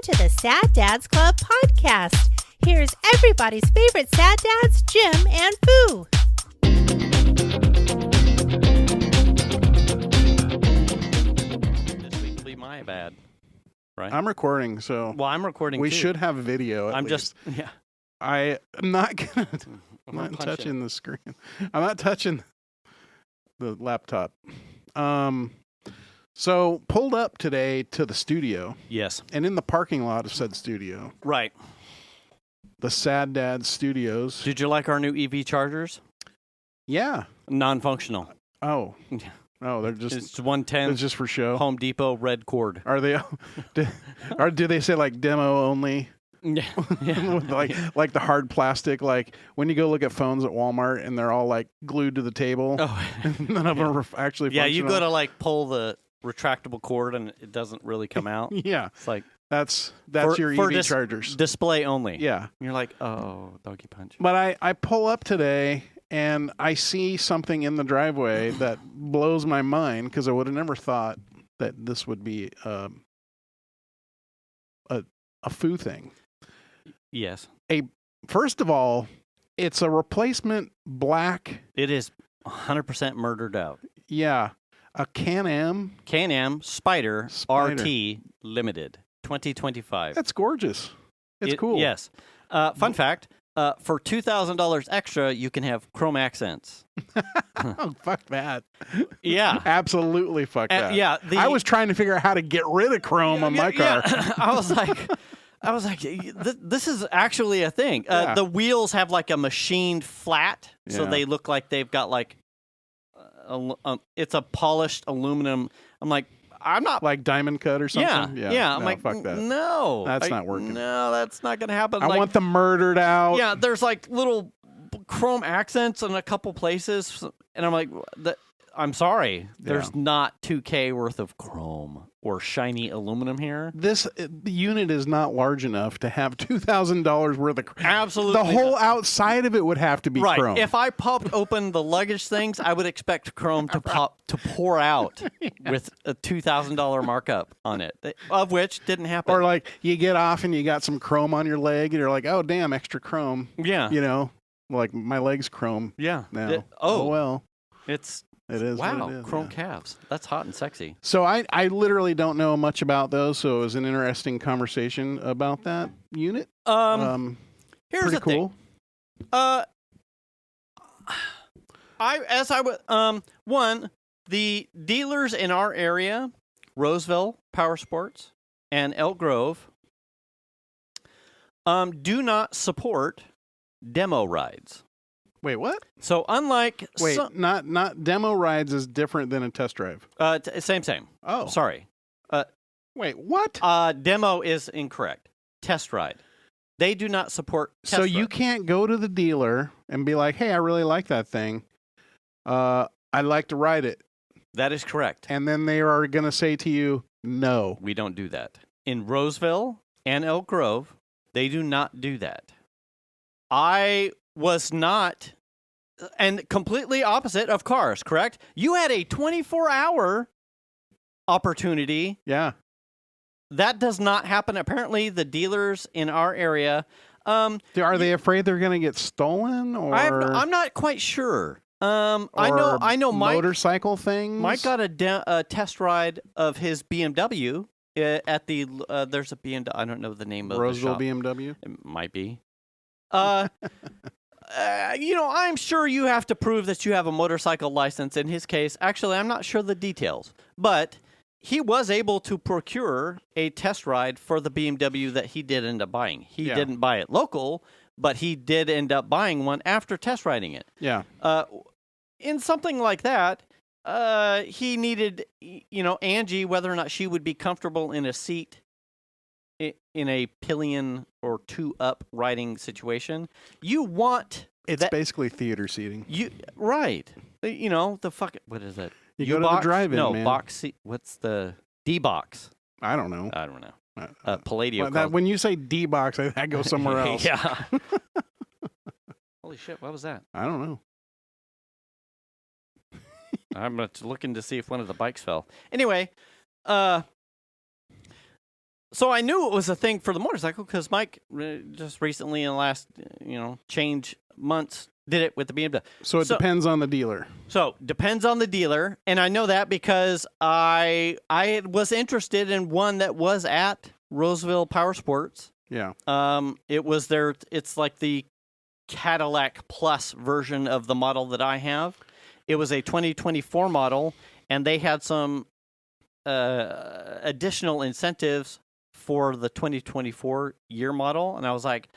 to the Sad Dads Club podcast. Here's everybody's favorite sad dads, Jim and Foo. This week will be my bad, right? I'm recording, so Well, I'm recording we too. should have video. At I'm least. just, yeah. I'm not gonna. I'm gonna not punch touching the screen. I'm not touching the laptop. So pulled up today to the studio, Yes. and in the parking lot of said studio, Right. the Sad Dad Studios. Did you like our new EV chargers? Yeah. Non-functional. Oh. Yeah. Oh, they're just. It's 110. It's just for show. Home Depot red cord. Are they? Do they say like demo only? Yeah. With like the hard plastic, like when you go look at phones at Walmart and they're all like glued to the table. Oh. None of them are actually Yeah, functional. you go to like pull the retractable cord and it doesn't really come out. Yeah, It's like that's for your EV chargers. display only. Yeah, And you're like, oh, doggy punch. but I pull up today and I see something in the driveway that blows my mind because I would have never thought that this would be a foo thing. Yes. First of all, it's a replacement black. It is 100% murdered out. Yeah, a Can-Am. Can-Am Spider RT Limited 2025. That's gorgeous. It's cool. Yes. Fun fact, for $2,000 extra, you can have chrome accents. Oh, fuck that. Yeah. Absolutely fuck that. Yeah. I was trying to figure out how to get rid of chrome on my car. Yeah. I was like, this is actually a thing. Yeah. The wheels have like a machined flat, so Yeah. they look like they've got like, it's a polished aluminum. I'm like, I'm not. Like diamond cut or something? Yeah. I'm No, like, fuck that. no. That's not working. No, that's not going to happen. I want them murdered out. Yeah, there's like little chrome accents in a couple places, and I'm like, I'm sorry, there's not $2K worth of chrome or shiny aluminum here. The unit is not large enough to have $2,000 worth of chrome. Absolutely, The whole outside of it would have to be right. chrome. If I popped open the luggage things, I would expect chrome to pour out with a $2,000 markup on it, of which didn't happen. Or like you get off and you got some chrome on your leg and you're like, oh, damn, extra chrome. Yeah. You know, like my leg's chrome Yeah. now. Oh, well. It is. Wow, what it is, chrome yeah. calves. That's hot and sexy. So I literally don't know much about those, so it was an interesting conversation about that unit. Here's pretty the cool. thing. The dealers in our area, Roseville Power Sports and Elk Grove, do not support demo rides. Wait, what? So unlike Not demo rides is different than a test drive. same. Oh, Sorry. wait, what? Demo is incorrect. Test ride. They do not support test So you ride. can't go to the dealer and be like, "Hey, I really like that thing. I'd like to ride it." That is correct. And then they are going to say to you, "No." We don't do that. In Roseville and Elk Grove, they do not do that. I was not, and completely opposite of cars, correct? You had a 24-hour opportunity. Yeah. That does not happen. Apparently, the dealers in our area... Are they afraid they're going to get stolen, or I'm not quite sure. I know Mike... motorcycle things? Mike got a test ride of his BMW at the... there's a BMW... I don't know the name of Roseville the shop. BMW? It might be. I'm sure you have to prove that you have a motorcycle license. In his case, actually, I'm not sure the details, but he was able to procure a test ride for the BMW that he did end up buying. He didn't buy it local, but he did end up buying one after test riding it. Yeah. In something like that, he needed, Angie, whether or not she would be comfortable in a seat in a pillion or two up riding situation. You want It's basically theater seating. Right. The fuck, what is it? You go to the drive-in, no, man. box seat. What's the D-box? I don't know. I don't know. Palladio. When you say D-box, I go somewhere else. Yeah. Holy shit, what was that? I don't know. I'm looking to see if one of the bikes fell. Anyway, So I knew it was a thing for the motorcycle because Mike just recently in the last, change months did it with the BMW. So it depends on the dealer. So depends on the dealer, and I know that because I was interested in one that was at Roseville Power Sports. Yeah. It was their. It's like the Cadillac Plus version of the model that I have. It was a 2024 model, and they had some additional incentives for the 2024 year model, and I was like,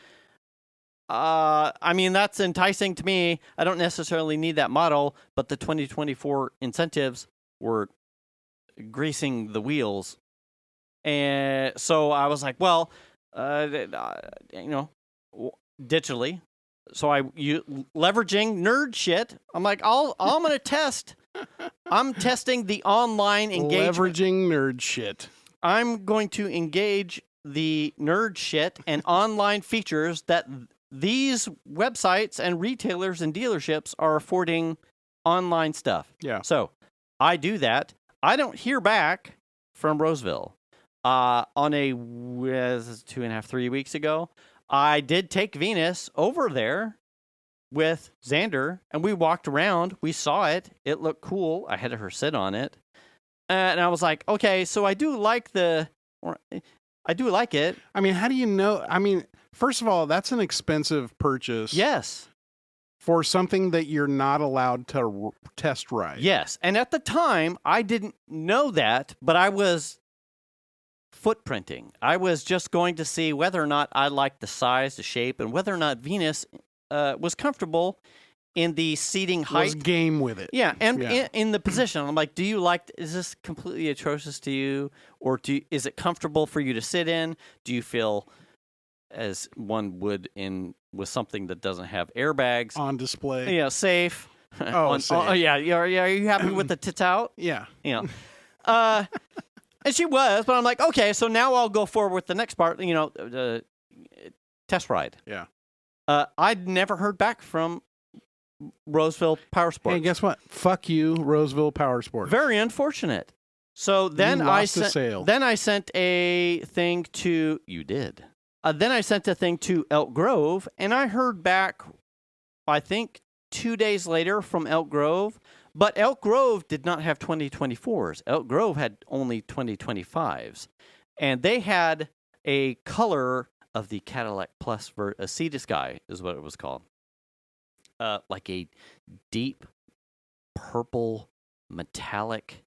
that's enticing to me. I don't necessarily need that model, but the 2024 incentives were greasing the wheels. And so I was like, well, digitally. So leveraging nerd shit. I'm like, I'm going to test. I'm testing the online engagement. Leveraging nerd shit. I'm going to engage the nerd shit and online features that these websites and retailers and dealerships are affording online stuff. Yeah. So I do that. I don't hear back from Roseville. On 2.5, 3 weeks ago, I did take Venus over there with Xander, and we walked around. We saw it. It looked cool. I had her sit on it. And I was like, okay, so I do like it. I mean, how do you know? I mean, first of all, that's an expensive purchase. Yes. For something that you're not allowed to test ride. Yes. And at the time, I didn't know that, but I was footprinting. I was just going to see whether or not I liked the size, the shape, and whether or not Venus was comfortable in the seating height. Was game with it. Yeah, and in the position. I'm like, is this completely atrocious to you? Or is it comfortable for you to sit in? Do you feel as one would with something that doesn't have airbags? On display. Yeah, safe. Safe. Are you happy with the tits out? Yeah. And she was, but I'm like, okay, so now I'll go forward with the next part, the test ride. Yeah. I'd never heard back from Roseville Power Sports. Hey, guess what? Fuck you, Roseville Power Sports. Very unfortunate. So then I sent a thing to then I sent a thing to Elk Grove, and I heard back, I think 2 days later from Elk Grove. But Elk Grove did not have 2024s. Elk Grove had only 2025s. And they had a color of the Cadillac Plus, a Sea to Sky is what it was called. Like a deep purple metallic.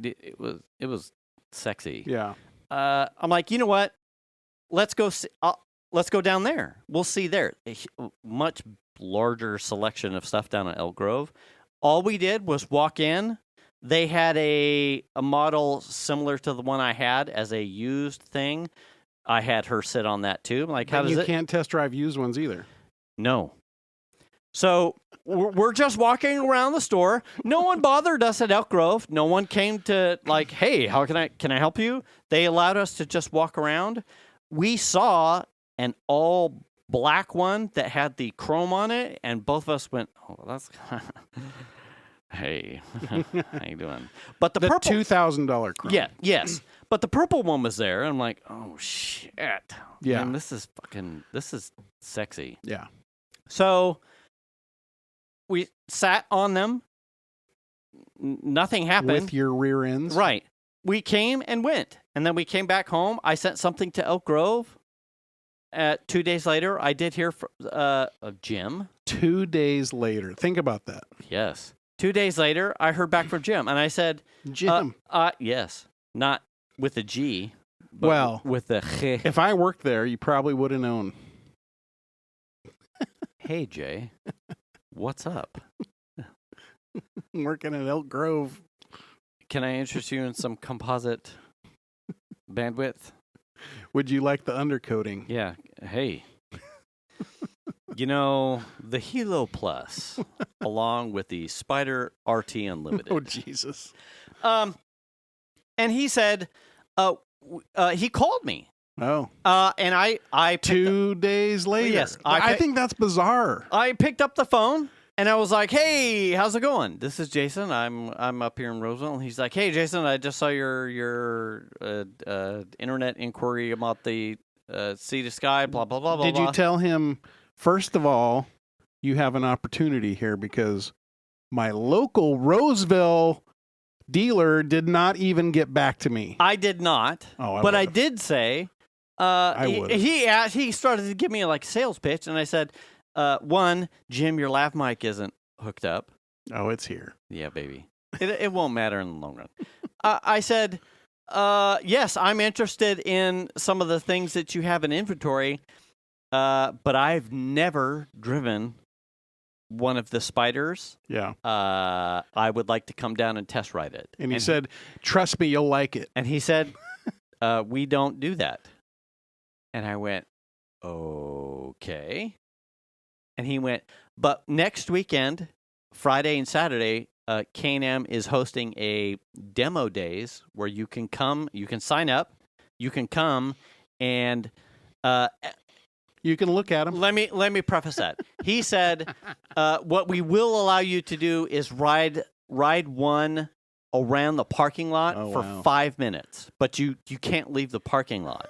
It was sexy. Yeah. I'm like, you know what? Let's go down there. We'll see there. A much larger selection of stuff down at Elk Grove. All we did was walk in. They had a model similar to the one I had as a used thing. I had her sit on that too. I'm like, how does it? You can't test drive used ones either. No. So we're just walking around the store. No one bothered us at Elk Grove. No one came to like, hey, how can I help you? They allowed us to just walk around. We saw an all black one that had the chrome on it, and both of us went, oh, that's hey, how you doing? But the purple $2,000 chrome. Yeah, yes. But the purple one was there, and I'm like, oh shit. Yeah. Man, this is sexy. Yeah. So we sat on them. Nothing happened. With your rear ends. Right. We came and went, and then we came back home. I sent something to Elk Grove. 2 days later, I did hear from Jim. 2 days later. Think about that. Yes. 2 days later, I heard back from Jim, and I said, Jim. Yes. Not with a G, but with a G. If I worked there, you probably would have known. Hey, Jay. What's up? I'm working at Elk Grove. Can I interest you in some composite bandwidth? Would you like the undercoating? Yeah. Hey. The Hilo Plus, along with the Spider RT Unlimited. Oh, Jesus. And he said, he called me. Oh. And I 2 days later. Yes. I think that's bizarre. I picked up the phone, And I was like, "Hey, how's it going? This is Jason. I'm up here in Roseville." And he's like, "Hey, Jason, I just saw your internet inquiry about the Sea to Sky, blah blah blah blah." Did you tell him, first of all, you have an opportunity here because my local Roseville dealer did not even get back to me? I did not. Oh, but I did say. He started to give me like a sales pitch, and I said. One, Jim, your lav mic isn't hooked up. Oh, it's here. Yeah, baby. It won't matter in the long run. I said, yes, I'm interested in some of the things that you have in inventory, but I've never driven one of the Spiders. Yeah. I would like to come down and test ride it. And he said, trust me, you'll like it. And he said, we don't do that. And I went, okay. And he went, but next weekend, Friday and Saturday, K&M is hosting a demo days where you can come, you can sign up, you can come, and you can look at them. Let me preface that. He said, what we will allow you to do is ride one around the parking lot for 5 minutes, but you can't leave the parking lot.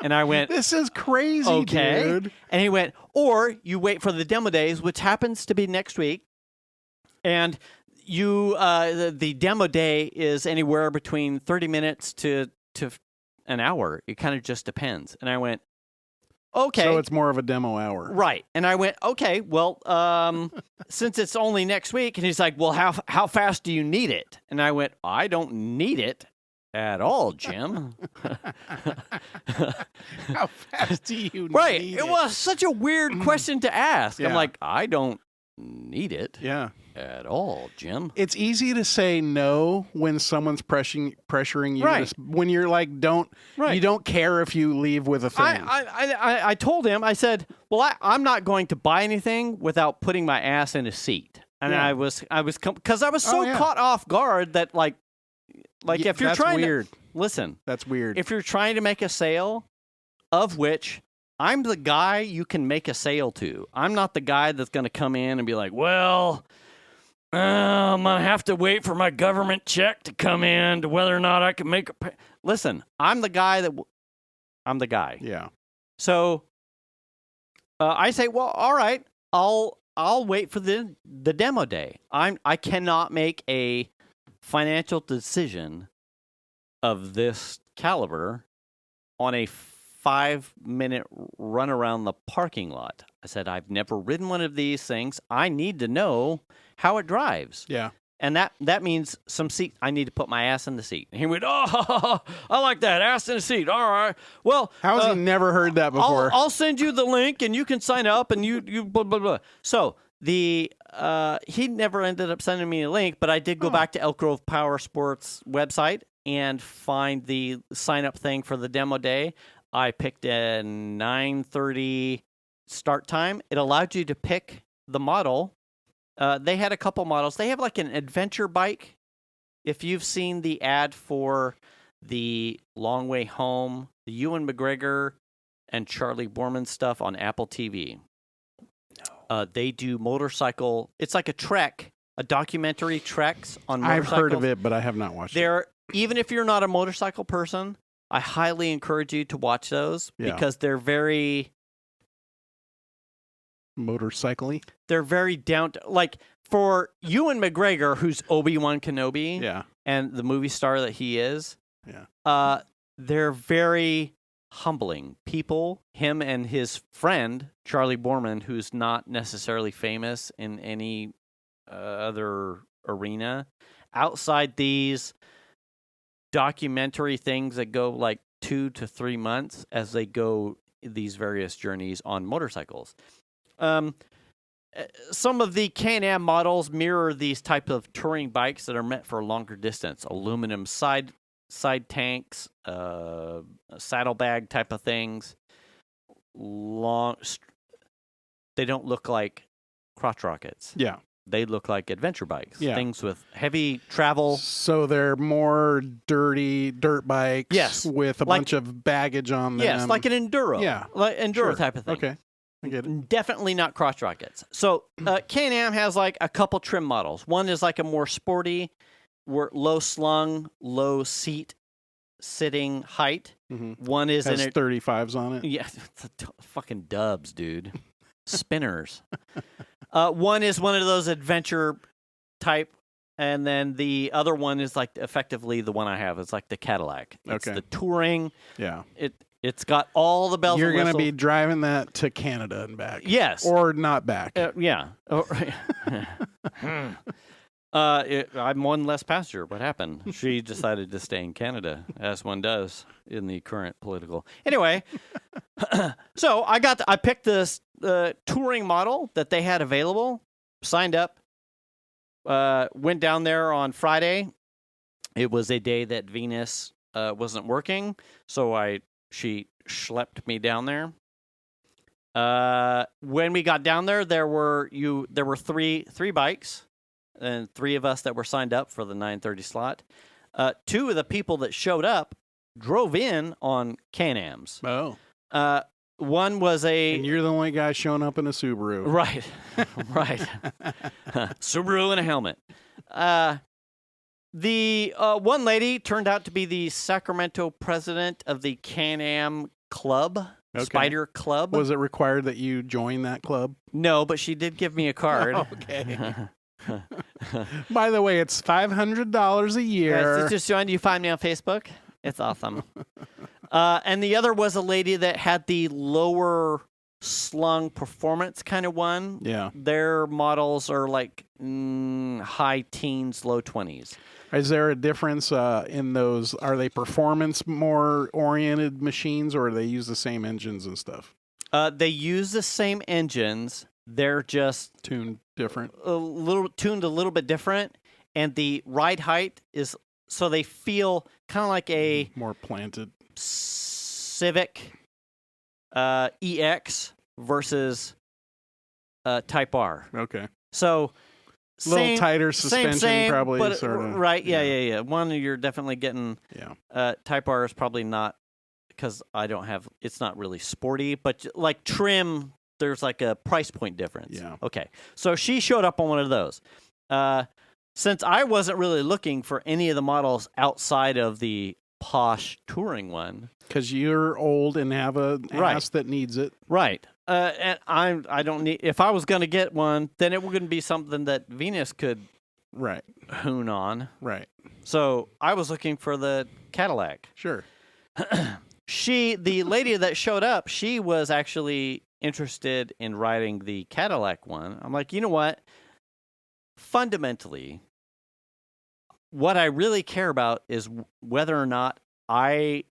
And I went, this is crazy, okay. Dude. And he went, or you wait for the demo days, which happens to be next week. And you, the demo day is anywhere between 30 minutes to an hour. It kind of just depends. And I went, okay. So it's more of a demo hour. Right. And I went, okay, well, since it's only next week. And he's like, well, how fast do you need it? And I went, I don't need it at all, Jim. How fast do you need it? It was such a weird question to ask. Yeah. I'm like, I don't need it at all, Jim. It's easy to say no when someone's pressuring you. Right. When you're like, you don't care if you leave with a thing. I told him, I said, well, I'm not going to buy anything without putting my ass in a seat. And I was because I was so caught off guard that like if you're trying to listen, that's weird. If you're trying to make a sale, of which I'm the guy you can make a sale to. I'm not the guy that's going to come in and be like, well, I'm going to have to wait for my government check to come in to whether or not I can make a Listen, I'm the guy. Yeah. So I say, well, all right, I'll wait for the demo day. I cannot make a financial decision of this caliber on a 5-minute run around the parking lot. I said, I've never ridden one of these things. I need to know how it drives. Yeah. And that means some seat. I need to put my ass in the seat. And he went, oh, I like that, ass in the seat. All right. Well, how has he never heard that before? I'll send you the link, and you can sign up, and you blah blah blah. So he never ended up sending me a link, but I did go back to Elk Grove Power Sports website and find the sign up thing for the demo day. I picked a 9:30 start time. It allowed you to pick the model. They had a couple models. They have like an adventure bike. If you've seen the ad for the Long Way Home, the Ewan McGregor and Charlie Borman stuff on Apple TV. No. They do motorcycle. It's like a trek, a documentary treks on motorcycles. I've heard of it, but I have not watched it. Even if you're not a motorcycle person, I highly encourage you to watch those because they're very motorcycle-y. They're very down to, like, for Ewan McGregor, who's Obi-Wan Kenobi, and the movie star that he is, they're very humbling people. Him and his friend Charlie Borman, who's not necessarily famous in any other arena outside these documentary things that go like 2 to 3 months as they go these various journeys on motorcycles. Some of the Can-Am models mirror these type of touring bikes that are meant for longer distance. Aluminum side tanks, saddlebag type of things. They don't look like crotch rockets. Yeah. They look like adventure bikes. Yeah. Things with heavy travel. So they're more dirty dirt bikes yes. with a bunch of baggage on them. Yes, like an enduro. Yeah. Like enduro type of thing. Okay. I get it. Definitely not crotch rockets. So Can-Am has like a couple trim models. One is like a more sporty, low slung, low sitting height. Mm-hmm. One is Has in it. 35s on it. Yeah, fucking dubs, dude. Spinners. One is one of those adventure type, and then the other one is like effectively the one I have. It's like the Cadillac. It's Okay. the touring. Yeah. It's got all the bells You're and whistles. going to be driving that to Canada and back. Yes. Or not back. Yeah. Oh, I'm one less passenger. What happened? She decided to stay in Canada, as one does in the current political. Anyway, so I picked this touring model that they had available, signed up, went down there on Friday. It was a day that Venus wasn't working, so she schlepped me down there. When we got down there, there were three bikes. And 3 of us that were signed up for the 9:30 slot. 2 of the people that showed up drove in on Can-Ams. Oh. One was And you're the only guy showing up in a Subaru. Right. Right. Subaru and a helmet. The one lady turned out to be the Sacramento president of the Can-Am Club, Okay. Spider Club. Was it required that you join that club? No, but she did give me a card. Okay. By the way, it's $500 a year. Yes, just joined. You find me on Facebook. It's awesome. And the other was a lady that had the lower slung performance kind of one. Yeah. Their models are like high teens, low 20s. Is there a difference in those? Are they performance more oriented machines, or do they use the same engines and stuff? They use the same engines. They're just Tuned different. tuned a little bit different, and the ride height is so they feel kind of like a More planted. Civic EX versus Type R. Okay. So A little tighter suspension, probably. but, sort of. right? Yeah. One you're definitely getting. Yeah. Type R is probably not because it's not really sporty, but like trim. There's like a price point difference. Yeah. Okay. So she showed up on one of those. Since I wasn't really looking for any of the models outside of the posh touring one. Because you're old and have a ass that needs it. Right. And I don't need. If I was going to get one, then it wouldn't be something that Venus could Right. hoon on. Right. So I was looking for the Cadillac. Sure. The lady that showed up, she was actually interested in riding the Cadillac one. I'm like, you know what? Fundamentally, what I really care about is whether or not I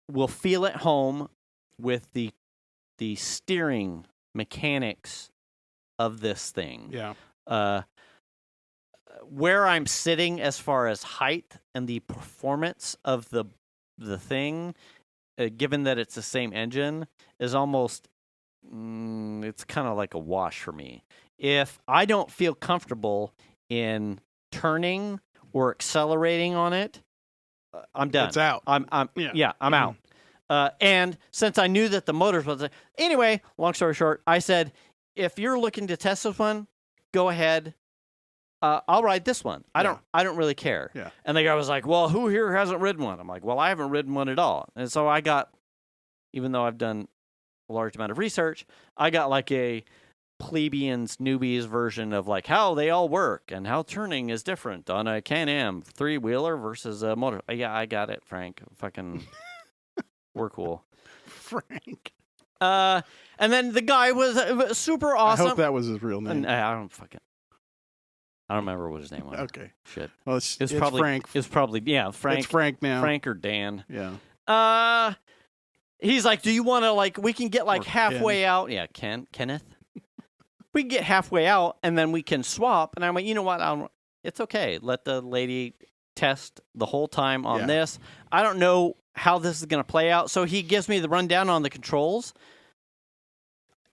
will feel at home with the steering mechanics of this thing. Yeah. Where I'm sitting as far as height and the performance of the thing, given that it's the same engine, is almost it's kind of like a wash for me. If I don't feel comfortable in turning or accelerating on it, I'm done. It's out. I'm out. And since I knew that the motors was anyway, long story short, I said, if you're looking to test this one, go ahead. I'll ride this one. I don't really care. Yeah. And the guy was like, well, who here hasn't ridden one? I'm like, well, I haven't ridden one at all. And so I got, even though I've done a large amount of research, I got like a plebeians newbies version of like how they all work and how turning is different on a Can-Am 3-wheeler versus a motor. Yeah, I got it, Frank. Fucking, we're cool. Frank. And then the guy was super awesome. I hope that was his real name. I don't remember what his name was. Okay. Shit. Well, it's probably Frank. It's probably Frank. It's Frank now. Frank or Dan. Yeah. He's like, do you want to we can get Or halfway out? Yeah, Kenneth. We can get halfway out and then we can swap. And I'm like, you know what? It's okay. Let the lady test the whole time on this. I don't know how this is going to play out. So he gives me the rundown on the controls.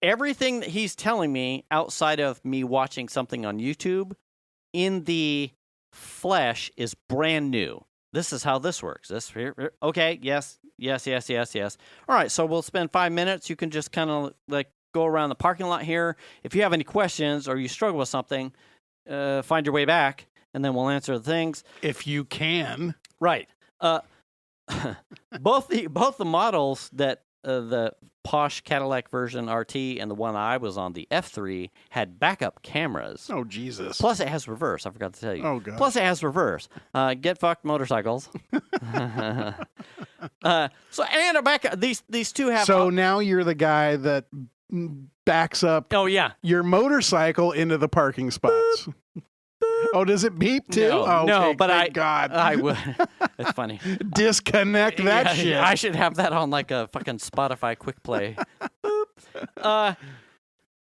Everything that he's telling me outside of me watching something on YouTube in the flesh is brand new. This is how this works. This here. Okay. Yes. All right. So we'll spend 5 minutes. You can just kind of go around the parking lot here. If you have any questions or you struggle with something, find your way back, and then we'll answer the things. If you can. Right. Both the models that the posh Cadillac version RT and the one I was on, the F3, had backup cameras. Oh, Jesus. Plus, it has reverse. I forgot to tell you. Oh, God. Plus, it has reverse. Get fucked motorcycles. So, and a backup. These two have. So now you're the guy that backs up Oh yeah. your motorcycle into the parking spots. Oh, does it beep too? No, oh, no, okay, but thank God. I would. It's funny. Disconnect that Yeah, shit. I should have that on like a fucking Spotify quick play. Boop.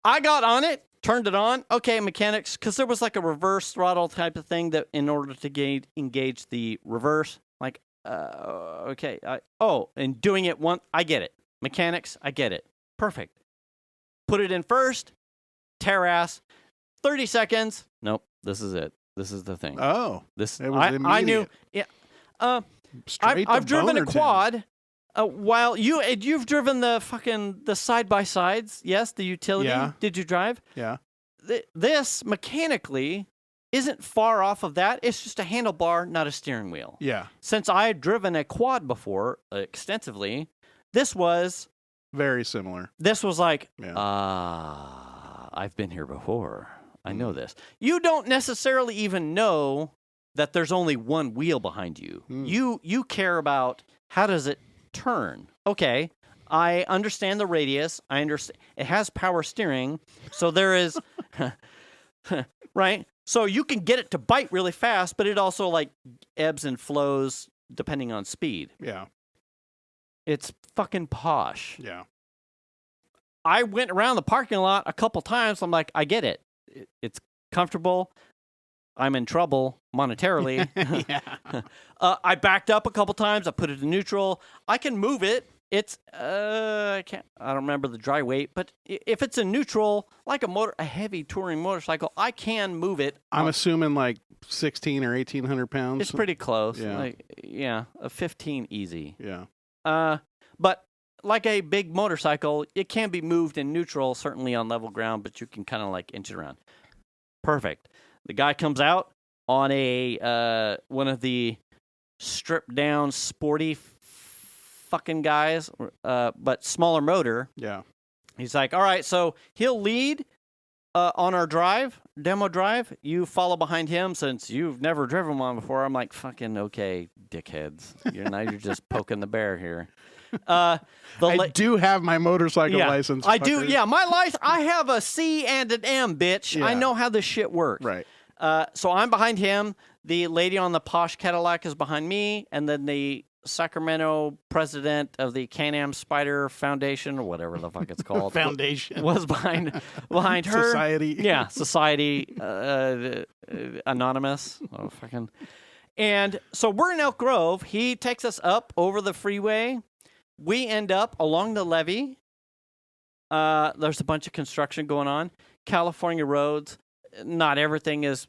I got on it, turned it on. Okay, mechanics, because there was like a reverse throttle type of thing that in order to engage the reverse, like, okay. And doing it once, I get it. Mechanics, I get it. Perfect. Put it in first, tear ass. 30 seconds. Nope. This is it. This is the thing. Oh, this it was I knew. immediate. Yeah. Straight to I've driven a boner quad. While you've driven the side by sides. Yes, the utility. Yeah. Did you drive? Yeah. This mechanically isn't far off of that. It's just a handlebar, not a steering wheel. Yeah. Since I had driven a quad before extensively, this was Very similar. like, Yeah. I've been here before. I know this. You don't necessarily even know that there's only one wheel behind you. You care about how does it turn. Okay, I understand the radius. I understand it has power steering, so there is right. So you can get it to bite really fast, but it also like ebbs and flows depending on speed. Yeah. It's fucking posh. Yeah. I went around the parking lot a couple times. I'm like, I get it. It's comfortable. I'm in trouble monetarily. Yeah. I backed up a couple times. I put it in neutral. I can move it. It's I don't remember the dry weight, but if it's in neutral, like a heavy touring motorcycle, I can move it. I'm assuming like 16 or 1,800 pounds. It's pretty close. Yeah. A 15 easy. Yeah. But like a big motorcycle, it can be moved in neutral, certainly on level ground, but you can kind of like inch it around. Perfect. The guy comes out on a one of the stripped down sporty fucking guys, but smaller motor. Yeah. He's like, all right, so he'll lead on our demo drive. You follow behind him since you've never driven one before. I'm like, fucking okay, dickheads. You're just poking the bear here. I do have my motorcycle license. I do. fuckers. Yeah, my license. I have a C and an M, bitch. Yeah. I know how this shit works. Right. So I'm behind him. The lady on the posh Cadillac is behind me, and then the Sacramento president of the Can-Am Spider Foundation, or whatever the fuck it's called, Foundation. was behind her. Society. Yeah, Society Anonymous. Oh, fucking. And so we're in Elk Grove. He takes us up over the freeway. We end up along the levee. There's a bunch of construction going on. California roads. Not everything is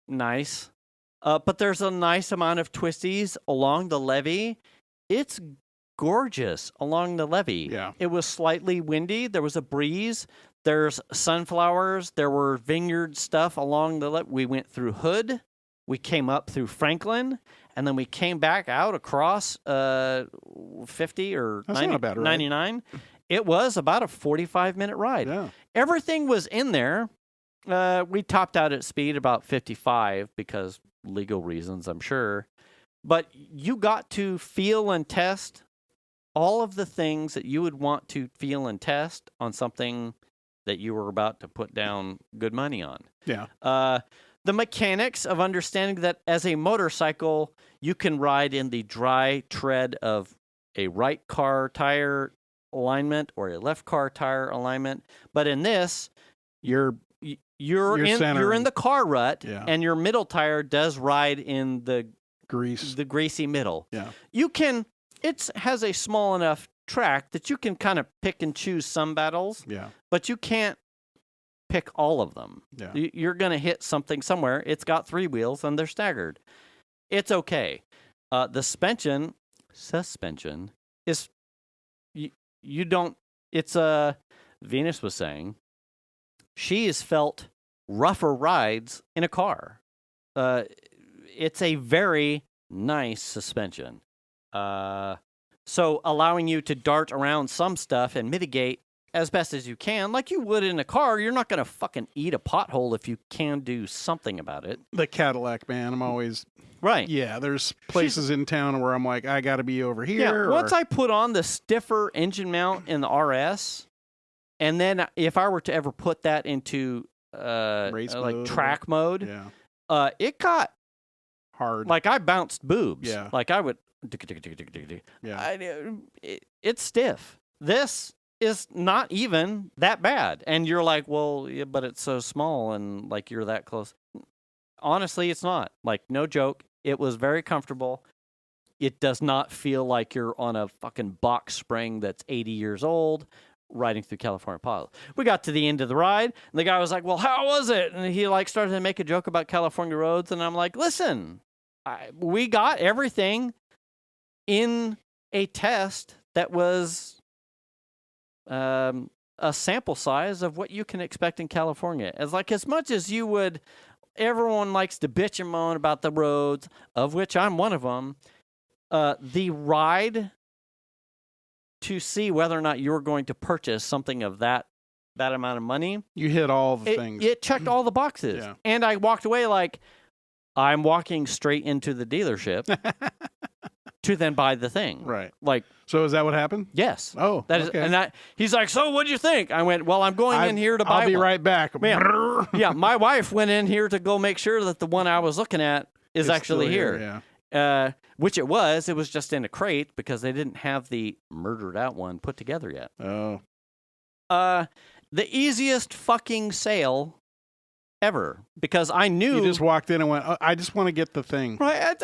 nice. But there's a nice amount of twisties along the levee. It's gorgeous along the levee. Yeah. It was slightly windy. There was a breeze. There's sunflowers. There were vineyard stuff along the levee. We went through Hood. We came up through Franklin. And then we came back out across 50 or 99. It was about a 45-minute ride. Yeah. Everything was in there. We topped out at speed about 55 because legal reasons, I'm sure. But you got to feel and test all of the things that you would want to feel and test on something that you were about to put down good money on. Yeah. The mechanics of understanding that as a motorcycle, you can ride in the dry tread of a right car tire alignment or a left car tire alignment. But in this, you're in the car rut, and your middle tire does ride in the greasy middle. Yeah. It has a small enough track that you can kind of pick and choose some battles. Yeah. But you can't pick all of them. Yeah. You're going to hit something somewhere. It's got 3 wheels and they're staggered. It's okay. The suspension is you don't. It's Venus was saying she has felt rougher rides in a car. It's a very nice suspension. So allowing you to dart around some stuff and mitigate as best as you can, like you would in a car. You're not going to fucking eat a pothole if you can do something about it. The Cadillac, man, I'm always... Right. Yeah, there's places in town where I'm like, I got to be over here. Yeah, once I put on the stiffer engine mount in the RS, and then if I were to ever put that into race like mode track mode, yeah. It got hard. like I bounced boobs. Yeah. Like I would. Yeah. It's stiff. This is not even that bad, and you're like, well, yeah, but it's so small, and like you're that close. Honestly, it's not. Like, no joke. It was very comfortable. It does not feel like you're on a fucking box spring that's 80 years old riding through California Pilot. We got to the end of the ride, and the guy was like, well, how was it? And he like started to make a joke about California roads, and I'm like, listen, we got everything in a test that was a sample size of what you can expect in California. As much as you would... Everyone likes to bitch and moan about the roads, of which I'm one of them. The ride to see whether or not you're going to purchase something of that amount of money. You hit all the things. It checked all the boxes. Yeah. And I walked away like, I'm walking straight into the dealership to then buy the thing. Right. Like, so is that what happened? yes. Oh, that is, okay. and he's like, so what'd you think? I went, well, I'm going in here to buy I'll be one. right back. Man, yeah, my wife went in here to go make sure that the one I was looking at is It's actually still here. Yeah. Which it was. It was just in a crate because they didn't have the murdered out one put together yet. Oh. The easiest fucking sale ever because I knew. You just walked in and went, oh, I just want to get the thing. Right.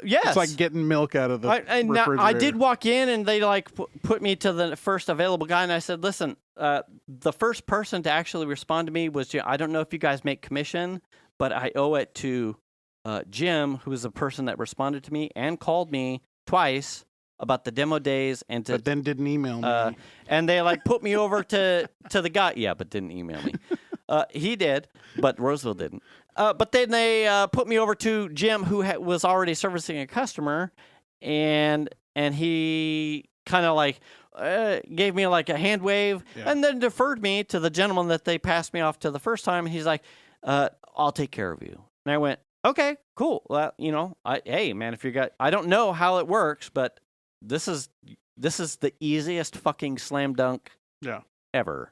Yes. It's like getting milk out of the refrigerator. I did walk in and they like put me to the first available guy and I said, listen, the first person to actually respond to me was, I don't know if you guys make commission, but I owe it to Jim, who was the person that responded to me and called me twice about the demo days and but then didn't email me. And they like put me over to the guy. Yeah, but didn't email me. He did, but Roseville didn't. But then they put me over to Jim, who was already servicing a customer, and he kind of like gave me like a hand wave, and then deferred me to the gentleman that they passed me off to the first time. And he's like, "I'll take care of you." And I went, "Okay, cool. Well, hey man, if you got, I don't know how it works, but this is the easiest fucking slam dunk ever."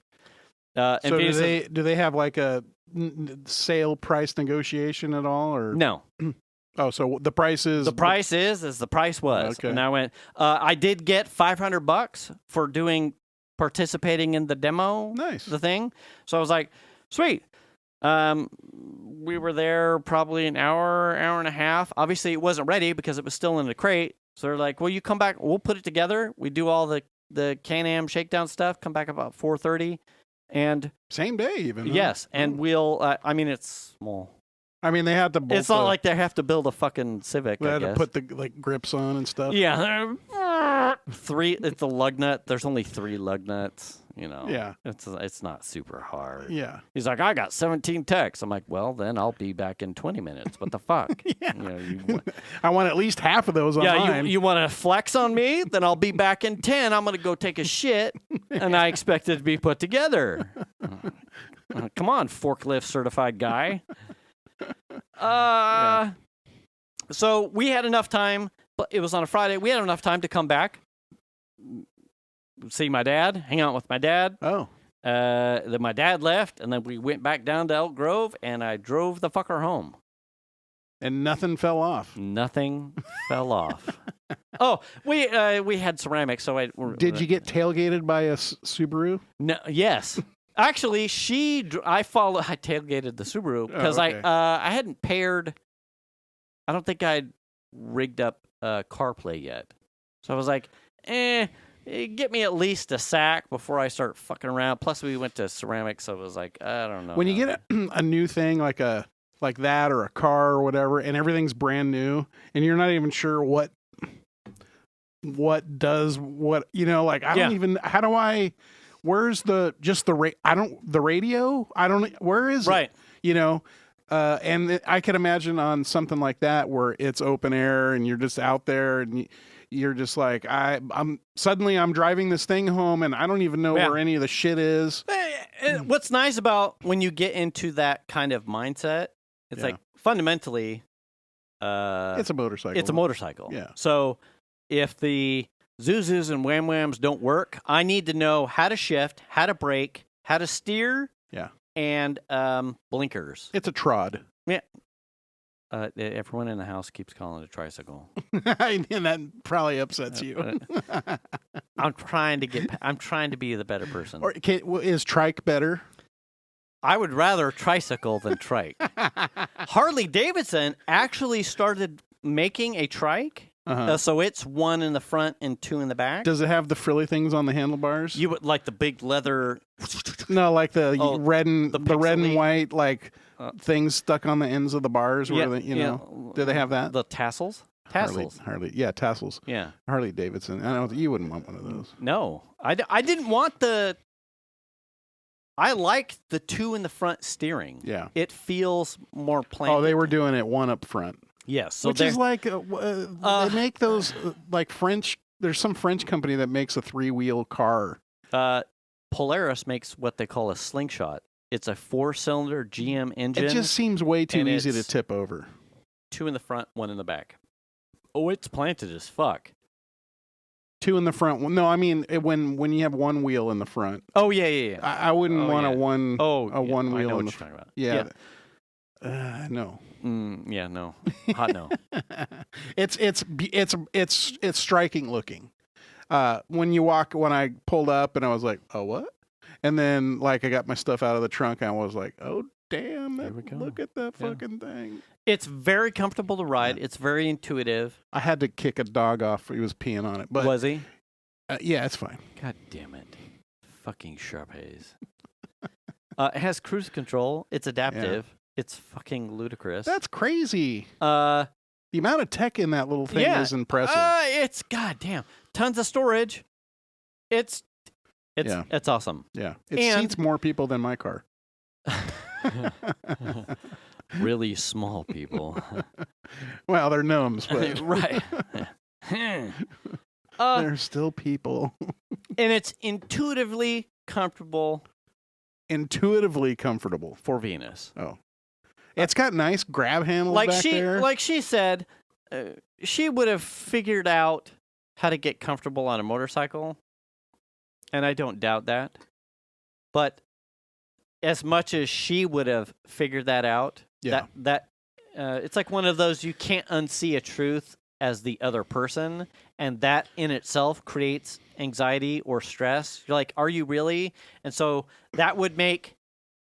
So do they have like a sale price negotiation at all, or no? Oh, so the price is the price is the price was. Okay. And I went. I did get $500 for participating in the demo. Nice. The thing. So I was like, sweet. We were there probably an hour and a half. Obviously, it wasn't ready because it was still in the crate. So they're like, well, you come back. We'll put it together. We do all the Can-Am shakedown stuff. Come back about 4:30. And same day even. Yes, and we'll. I mean, it's small. I mean, they had to. It's not like they have to build a fucking Civic. They I had guess. to put the grips on and stuff. Yeah, three. It's a lug nut. There's only 3 lug nuts. Yeah. It's not super hard. Yeah. He's like, I got 17 texts. I'm like, well, then I'll be back in 20 minutes. What the fuck? Yeah. You I want at least half of those on mine. You want to flex on me? Then I'll be back in 10. I'm gonna go take a shit, and I expect it to be put together. Come on, forklift certified guy. So we had enough time, but it was on a Friday. We had enough time to come back, see my dad, hang out with my dad. Oh. Then my dad left, and then we went back down to Elk Grove, and I drove the fucker home. And nothing fell off. Nothing fell off. Oh, we had ceramics, so Did you get tailgated by a Subaru? No. Yes. Actually, I tailgated the Subaru because okay. I hadn't paired. I don't think I'd rigged up CarPlay yet, so I was like, get me at least a sack before I start fucking around. Plus, we went to ceramics, so it was like, I don't know. When you get a new thing like that or a car or whatever, and everything's brand new, and you're not even sure what does what, like I don't even. where's the radio? I don't. Where is Right. it? You know. And I can imagine on something like that where it's open air and you're just out there and you're just like, I'm driving this thing home and I don't even know where any of the shit is. What's nice about when you get into that kind of mindset, it's like fundamentally, it's a motorcycle. It's a motorcycle. Yeah. So if the Zuzus and Wham Whams don't work, I need to know how to shift, how to brake, how to steer. Yeah. And blinkers. It's a trod. Yeah. Everyone in the house keeps calling it a tricycle. And that probably upsets you. I'm trying to be the better person. Or is trike better? I would rather tricycle than trike. Harley Davidson actually started making a trike. So it's one in the front and two in the back. Does it have the frilly things on the handlebars? You would like the big leather. No, like the red and the red and white things stuck on the ends of the bars. Where do they have that? The tassels. Tassels. Harley, tassels. Yeah. Harley Davidson. I don't. You wouldn't want one of those. No, I didn't want the. I like the two in the front steering. Yeah. It feels more planted. Oh, they were doing it one up front. Yes. So which is like, they make those like French, there's some French company that makes a 3-wheel car. Polaris makes what they call a slingshot. It's a 4-cylinder GM engine. It just seems way too easy to tip over. 2 in the front, 1 in the back. Oh, it's planted as fuck. 2 in the front. No, I mean when you have 1 wheel in the front. Oh yeah. I wouldn't want a one wheel I know in what the you're talking about. Yeah. No. Yeah, no. Hot no. It's striking looking. When I pulled up and I was like, oh, what? And then like I got my stuff out of the trunk and I was like, oh damn, look at that fucking thing. It's very comfortable to ride. It's very intuitive. I had to kick a dog off. He was peeing on it. But was he? Yeah, it's fine. God damn it. Fucking Sharp Haze. It has cruise control. It's adaptive. Yeah. It's fucking ludicrous. That's crazy. The amount of tech in that little thing is impressive. It's goddamn tons of storage. It's awesome. Yeah, it seats more people than my car. Really small people. Well, they're gnomes, but right. They're still people. And it's intuitively comfortable. Intuitively comfortable for Venus. Oh. It's got nice grab handles back there. Like she said, she would have figured out how to get comfortable on a motorcycle, and I don't doubt that. But as much as she would have figured that out, it's like one of those you can't unsee a truth as the other person, and that in itself creates anxiety or stress. You're like, are you really? And so that would make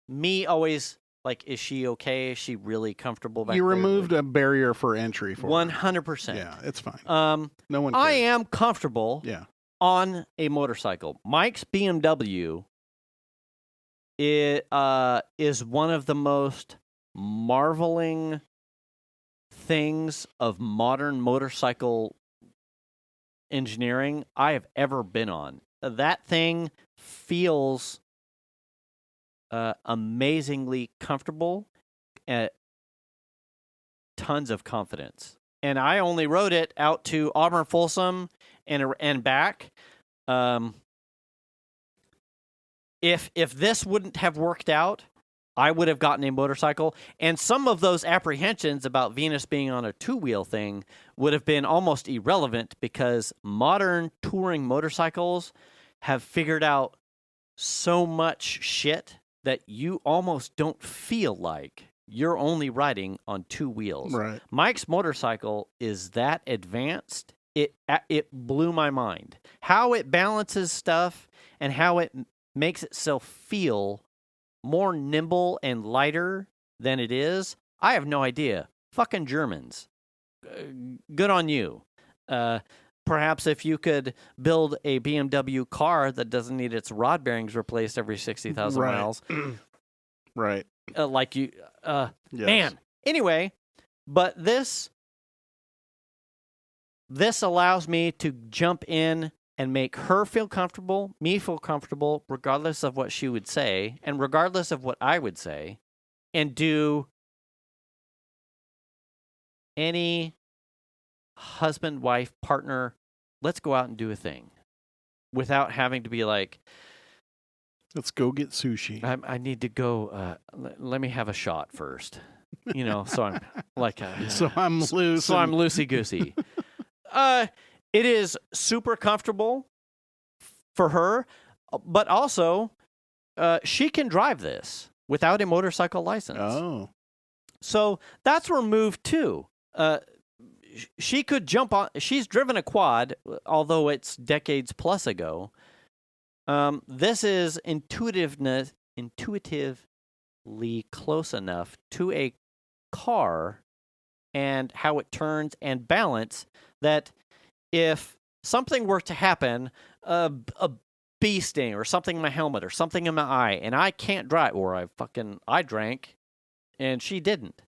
me always... Like, is she okay? Is she really comfortable back there? You removed a barrier for entry for 100%. Yeah, it's fine. No one cares. I am comfortable on a motorcycle. Mike's BMW is one of the most marveling things of modern motorcycle engineering I have ever been on. That thing feels... amazingly comfortable, tons of confidence. And I only rode it out to Auburn Folsom and back. If this wouldn't have worked out, I would have gotten a motorcycle. And some of those apprehensions about Venus being on a 2-wheel thing would have been almost irrelevant because modern touring motorcycles have figured out so much shit that you almost don't feel like you're only riding on 2 wheels. Right. Mike's motorcycle is that advanced. It blew my mind. How it balances stuff and how it makes itself feel more nimble and lighter than it is. I have no idea. Fucking Germans. Good on you. Perhaps if you could build a BMW car that doesn't need its rod bearings replaced every 60,000 miles. Right. Like you, yes. Man. Anyway, but this allows me to jump in and make her feel comfortable, me feel comfortable, regardless of what she would say, and regardless of what I would say, and do any husband, wife, partner, let's go out and do a thing without having to be like, let's go get sushi. I need to go, let me have a shot first. So I'm like, so I'm loose. So I'm loosey-goosey. It is super comfortable for her, but also she can drive this without a motorcycle license. Oh. So that's removed too. She could jump on. She's driven a quad, although it's decades plus ago. This is intuitively close enough to a car and how it turns and balance that if something were to happen, a bee sting or something in my helmet or something in my eye, and I can't drive, or I drank and she didn't,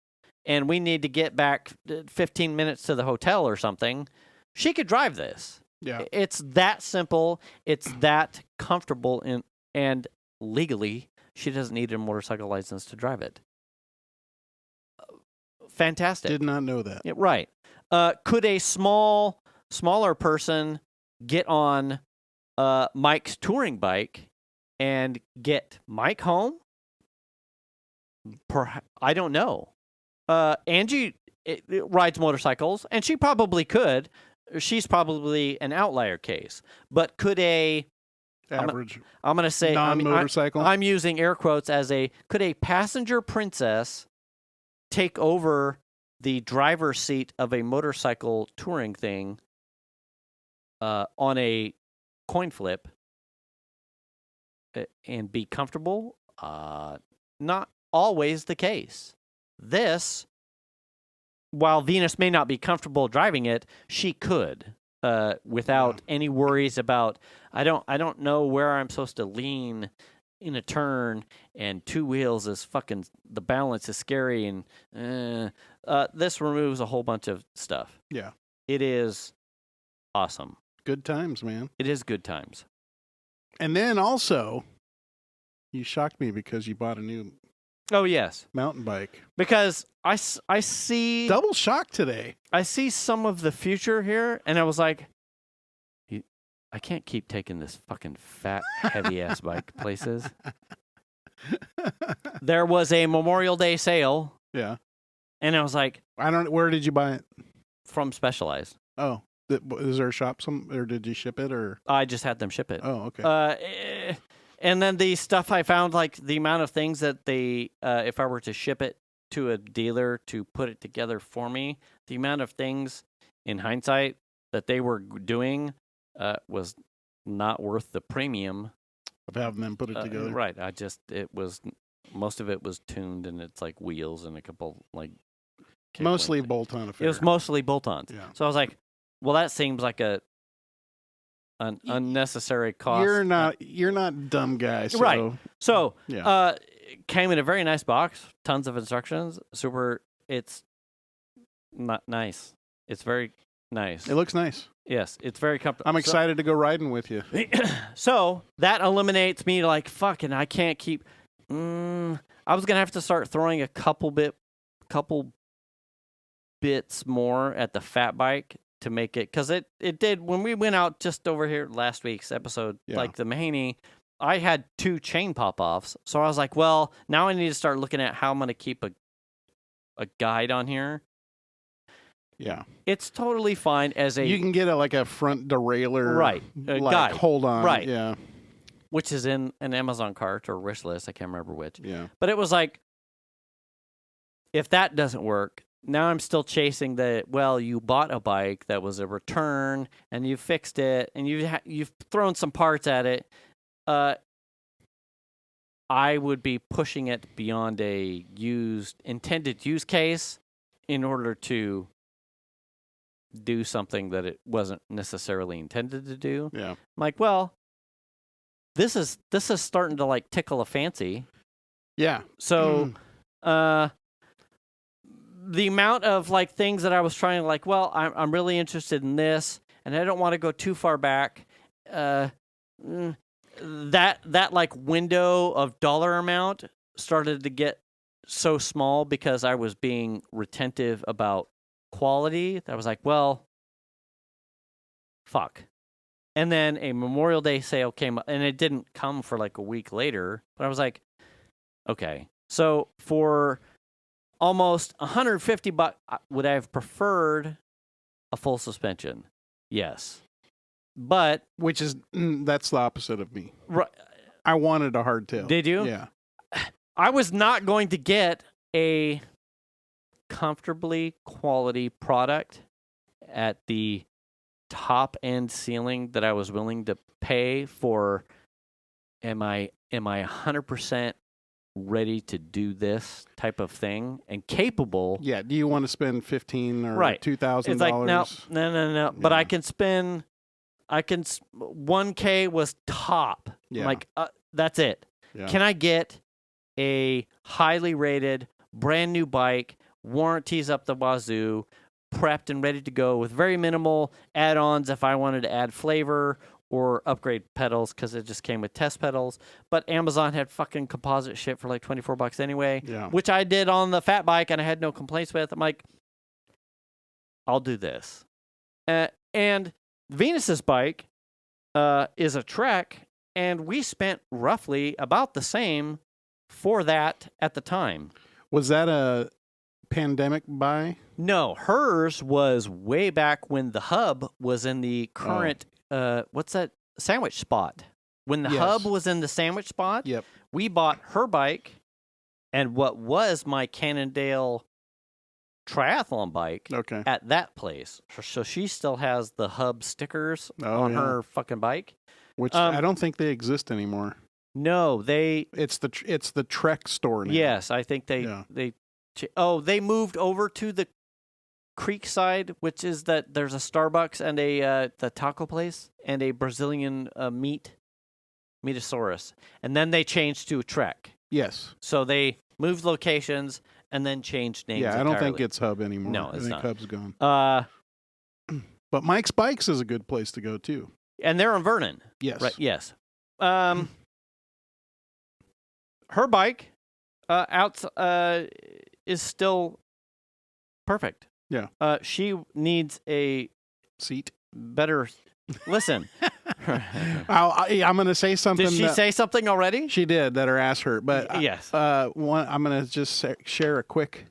and we need to get back 15 minutes to the hotel or something, she could drive this. Yeah. It's that simple. It's that comfortable, and legally, she doesn't need a motorcycle license to drive it. Fantastic. Did not know that. Yeah, right. Could a smaller person get on Mike's touring bike and get Mike home? I don't know. Angie rides motorcycles, and she probably could. She's probably an outlier case. But could a average I'm going to say non-motorcycle? I'm using air quotes as could a passenger princess take over the driver's seat of a motorcycle touring thing on a coin flip and be comfortable? Not always the case. This, while Venus may not be comfortable driving it, she could without any worries about, I don't know where I'm supposed to lean in a turn, and two wheels is fucking, the balance is scary, and this removes a whole bunch of stuff. Yeah. It is awesome. Good times, man. It is good times. And then also, you shocked me because you bought a new mountain bike. Because I see... Double shock today. I see some of the future here, and I was like, I can't keep taking this fucking fat, heavy-ass bike places. There was a Memorial Day sale. Yeah. And I was like... Where did you buy it? From Specialized. Oh. Is there a shop or did you ship it, or? I just had them ship it. Oh, okay. And then the stuff I found, like the amount of things that they, if I were to ship it to a dealer to put it together for me, the amount of things in hindsight that they were doing was not worth the premium of having them put it together. Right. Most of it was tuned, and it's like wheels and a couple like mostly bolt-on affair. It was mostly bolt-ons. Yeah. So I was like, well, that seems like an unnecessary cost. You're not dumb guy. So, right. So, yeah. Came in a very nice box, tons of instructions. Super. It's not nice. It's very nice. It looks nice. Yes, it's very comfortable. I'm excited to go riding with you. So that eliminates me like, fucking, I can't keep. I was gonna have to start throwing a couple bits more at the fat bike to make it, because it did when we went out just over here last week's episode, like the Mahaney, I had 2 chain pop-offs. So I was like, well, now I need to start looking at how I'm going to keep a guide on here. Yeah. It's totally fine as You can get a front derailleur. Right. Guide. Hold on. Right. Yeah. Which is in an Amazon cart or wish list. I can't remember which. Yeah. But it was like, if that doesn't work, now I'm still chasing you bought a bike that was a return and you fixed it and you've thrown some parts at it. I would be pushing it beyond a intended use case in order to do something that it wasn't necessarily intended to do. Yeah. I'm like, well, this is starting to like tickle a fancy. Yeah. So, the amount of like things that I was trying to like, well, I'm really interested in this, and I don't want to go too far back. that like window of dollar amount started to get so small because I was being retentive about quality. That I was like, well, fuck. And then a Memorial Day sale came up, and it didn't come for like a week later. But I was like, okay. So for almost $150, would I have preferred a full suspension? Yes. But Which is that's the opposite of me. right, I wanted a hardtail. did you? Yeah. I was not going to get a comfortably quality product at the top end ceiling that I was willing to pay for. Am I 100% ready to do this type of thing and capable? Yeah. Do you want to spend $1,500 or Right. $2,000? It's like no. But I can spend. $1K was top. Yeah. Like that's it. Yeah. Can I get a highly rated, brand new bike, warranties up the wazoo, prepped and ready to go with very minimal add-ons if I wanted to add flavor or upgrade pedals because it just came with test pedals. But Amazon had fucking composite shit for like $24 anyway, Yeah. which I did on the fat bike and I had no complaints with. I'm like, I'll do this. And Venus's bike is a Trek, and we spent roughly about the same for that at the time. Was that a pandemic buy? No, hers was way back when the hub was in the current, what's that, sandwich spot. When the Yes. hub was in the sandwich spot, Yep. we bought her bike and what was my Cannondale triathlon bike Okay. at that place. So she still has the hub stickers Oh, on yeah. her fucking bike. Which I don't think they exist anymore. No, they... It's the Trek store now. Yes, I think they moved over to the Creekside, which is that there's a Starbucks and the taco place and a Brazilian Meatosaurus, and then they changed to Trek. Yes. So they moved locations and then changed names. Yeah, I entirely. don't think it's Hub anymore. No, it's I think not. Hub's gone. But Mike's Bikes is a good place to go too. and they're in Vernon. Yes. Right. Yes. Her bike is still perfect. Yeah. She needs a Seat. better. Listen. I'm going to say something. Did she say something already? She did that her ass hurt, but Yes. I'm going to just share a quick.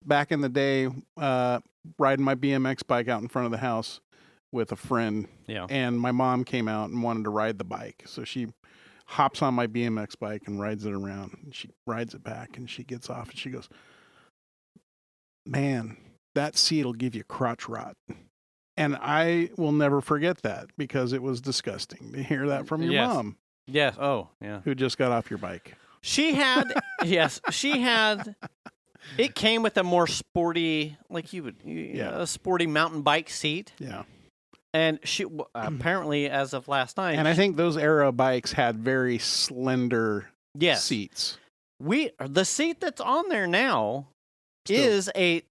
Back in the day, riding my BMX bike out in front of the house with a friend, Yeah. and my mom came out and wanted to ride the bike, so she hops on my BMX bike and rides it around. And she rides it back, and she gets off, and she goes, "Man, that seat'll give you crotch rot." And I will never forget that because it was disgusting to hear that from your Yes. mom, Yes. Oh, yeah. who just got off your bike. She had. Yes. She had. It came with a more sporty, like a sporty mountain bike seat. Yeah. And she apparently, as of last night, And I think those era bikes had very slender yes, seats. the seat that's on there now Still.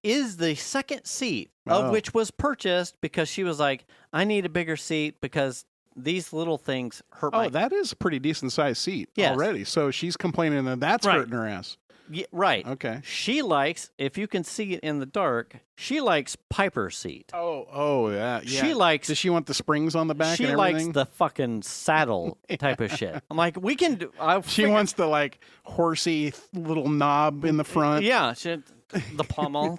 is the second seat of Oh. which was purchased because she was like, I need a bigger seat because these little things hurt my. Oh, that is a pretty decent sized seat Yes. already. So she's complaining that that's Right. hurting her ass. Yeah, right. Okay. She likes, if you can see it in the dark, she likes Piper's seat. Oh, yeah. She likes. Does she want the springs on the back She and likes everything? the fucking saddle type of shit. I'm like, we can do. She wants the like horsey little knob in the front. Yeah, the pommel.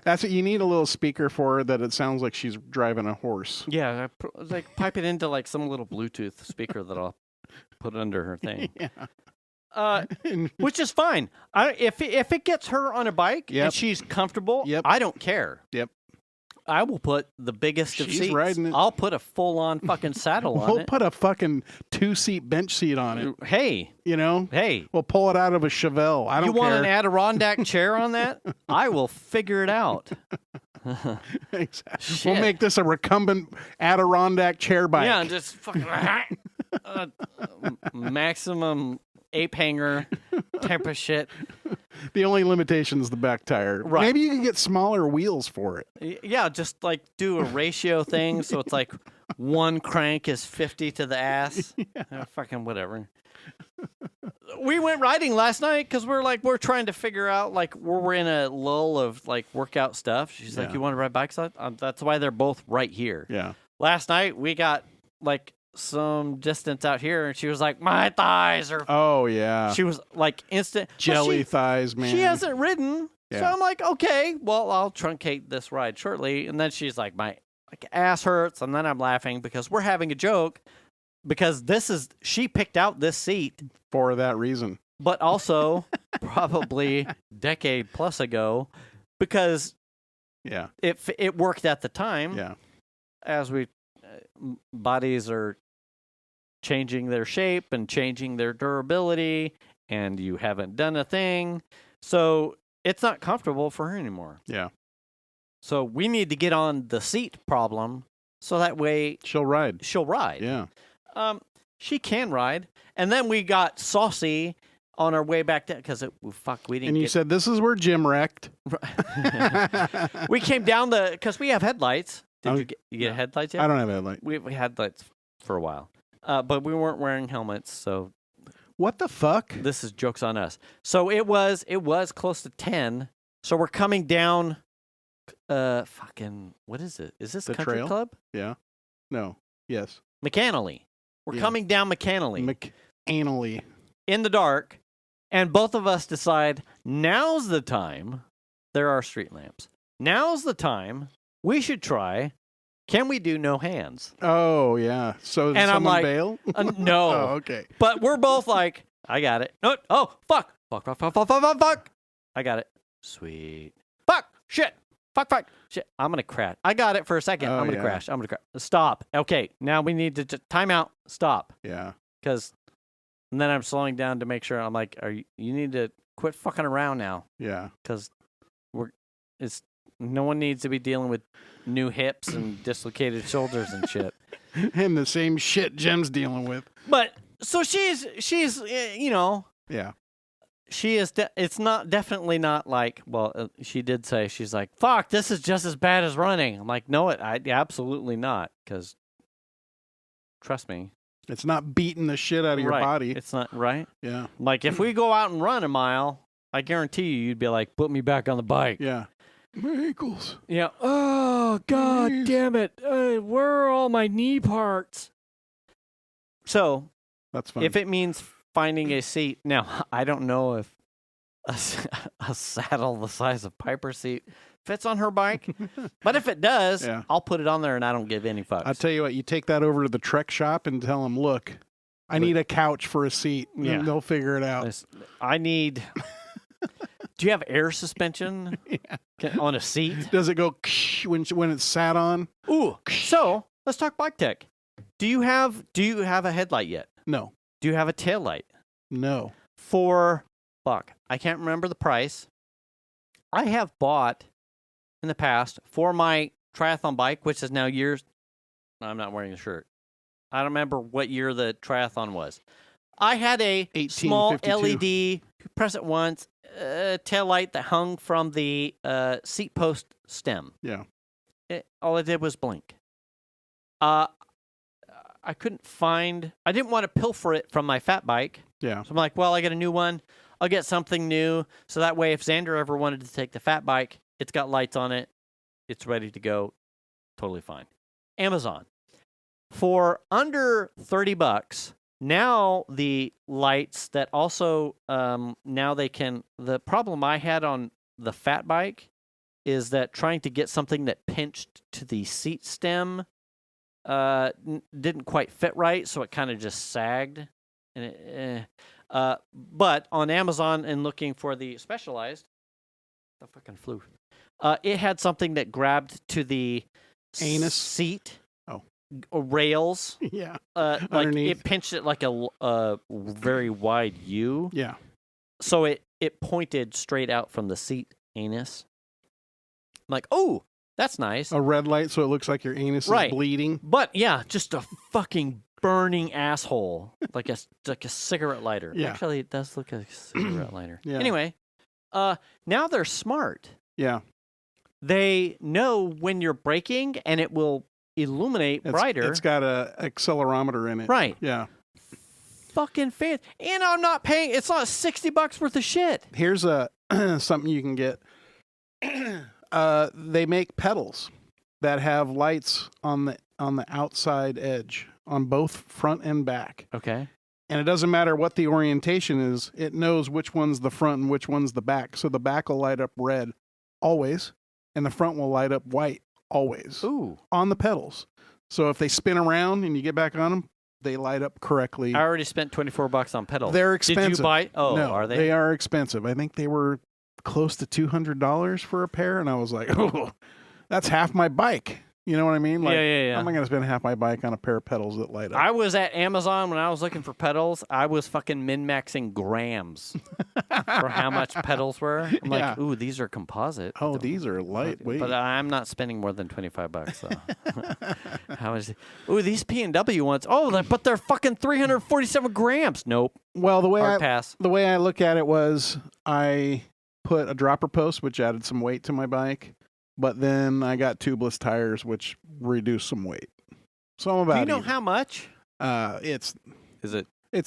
That's what you need, a little speaker for her that it sounds like she's driving a horse. Yeah, like pipe it into like some little Bluetooth speaker that I'll put under her thing. Yeah. Which is fine. If it gets her on a bike Yep. and she's comfortable, Yep. I don't care. Yep. I will put the biggest of She's seats. riding it. I'll put a full-on fucking saddle on We'll it. put a fucking 2-seat bench seat on it. Hey, You know? We'll pull it out of a Chevelle. I don't you care. want an Adirondack chair on that? I will figure it out. Exactly. Shit. We'll make this a recumbent Adirondack chair bike. Yeah, just fucking maximum ape hanger type of shit. The only limitation is the back tire. Right. Maybe you can get smaller wheels for it. Yeah, just like do a ratio thing. So it's like one crank is 50 to the ass. Fucking whatever. We went riding last night because we're trying to figure out we're in a lull of workout stuff. She's like, you want to ride bikes? That's why they're both right here. Yeah. Last night we got some distance out here, and she was like, my thighs are. Oh yeah. She was instant jelly thighs, man. She hasn't ridden, Yeah. so I'm like, okay, well I'll truncate this ride shortly. And then she's like, my ass hurts, and then I'm laughing because we're having a joke because she picked out this seat for that reason, but also probably decade plus ago because it worked at the time. Yeah. As we bodies are changing their shape and changing their durability, and you haven't done a thing, so it's not comfortable for her anymore. Yeah. So we need to get on the seat problem so that way she'll ride. Yeah. She can ride. And then we got saucy on our way back down because we didn't. And you said this is where Jim wrecked. We came down because we have headlights. Did you get headlights yet? I don't have headlights. We had headlights for a while, but we weren't wearing helmets. So what the fuck? This is jokes on us. So it was close to 10. So we're coming down. What is it? Is this the Country trail? Club? Yeah. No. Yes. McAnally. We're coming down McAnally. McAnally. In the dark, and both of us decide now's the time. There are street lamps. Now's the time. We should try. Can we do no hands? Oh yeah. So did someone bail? No. Oh, okay. But we're both like, I got it. No. Oh fuck. Fuck. I got it. Sweet. Fuck. Shit. Fuck. Shit. I'm gonna crash. I got it for a second. I'm gonna crash. Stop. Okay. Now we need to time out. Stop. Yeah. And then I'm slowing down to make sure. I'm like, you need to quit fucking around now. Yeah. Because no one needs to be dealing with new hips and dislocated shoulders and shit. And the same shit Jim's dealing with. But so she's Yeah. she is. It's not definitely not like. Well, she did say she's like, fuck, this is just as bad as running. I'm like, no, absolutely not. Because trust me. It's not beating the shit out of your body. It's not, right? Yeah. Like, if we go out and run a mile, I guarantee you'd be like, put me back on the bike. Yeah. My ankles. Yeah. Oh, God damn it. Where are all my knee parts? So, that's fun. If it means finding a seat, now, I don't know if a saddle the size of Piper's seat fits on her bike, but if it does, I'll put it on there and I don't give any fucks. I'll tell you what, you take that over to the Trek shop and tell them, look, I need a couch for a seat. Yeah. And they'll figure it out. I need... Do you have air suspension on a seat? Does it go when it's sat on? Ooh. So, let's talk bike tech. Do you have a headlight yet? No. Do you have a tail light? No. I can't remember the price. I have bought in the past for my triathlon bike, which is now years. I'm not wearing a shirt. I don't remember what year the triathlon was. I had a small LED, press it once, tail light that hung from the seat post stem. Yeah. All it did was blink. I couldn't find. I didn't want to pilfer it from my fat bike. Yeah. So I'm like, well, I get a new one. I'll get something new. So that way, if Xander ever wanted to take the fat bike, it's got lights on it. It's ready to go. Totally fine. Amazon. For under $30, now the lights that also, now they can, the problem I had on the fat bike is that trying to get something that pinched to the seat stem didn't quite fit right, so it kind of just sagged. And but on Amazon and looking for the Specialized, the fucking flew. It had something that grabbed to the anus seat. Rails. Yeah. Like underneath. it pinched it like a very wide U. Yeah. So it pointed straight out from the seat anus. I'm like, oh, that's nice. A red light, so it looks like your anus is bleeding. But yeah, just a fucking burning asshole, like a cigarette lighter. Yeah. Actually, it does look like a cigarette lighter. Yeah. Anyway, now they're smart. Yeah. They know when you're braking, and it will illuminate brighter. It's got a accelerometer in it. Right. Yeah. Fucking fan. And I'm not paying. It's not $60 worth of shit. Here's a something you can get. They make pedals that have lights on the outside edge on both front and back. Okay. And it doesn't matter what the orientation is. It knows which one's the front and which one's the back. So the back will light up red always, and the front will light up white always. Ooh. On the pedals. So if they spin around and you get back on them, they light up correctly. I already spent $24 on pedals. They're expensive. Did you buy? Oh, no, are they? They are expensive. I think they were close to $200 for a pair, and I was like, oh, that's half my bike. You know what I mean? Like, yeah. I'm not going to spend half my bike on a pair of pedals that light up. I was at Amazon when I was looking for pedals. I was fucking min-maxing grams for how much pedals were. I'm like, ooh, these are composite. Oh, these are lightweight. But I'm not spending more than $25. So. How is it? Ooh, these P&W ones. Oh, but they're fucking 347 grams. Nope. Well, the way pass. The way I look at it was I put a dropper post, which added some weight to my bike. But then I got tubeless tires, which reduced some weight. So I'm about. Do you know even. how much? It's